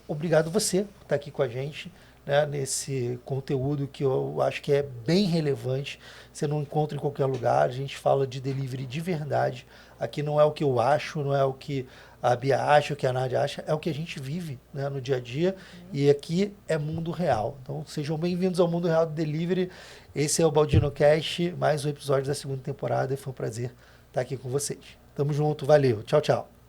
obrigado você por estar aqui com a gente, né, nesse conteúdo que eu acho que é bem relevante. Você não encontra em qualquer lugar. A gente fala de delivery de verdade. Aqui não é o que eu acho, não é o que a Bia acha, o que a Nádia acha, é o que a gente vive, né, no dia a dia. E aqui é mundo real. Então, sejam bem-vindos ao mundo real do delivery. Esse é o Baldino Cast, mais um episódio da segunda temporada, e foi um prazer estar aqui com vocês. Tamo junto, valeu, tchau, tchau.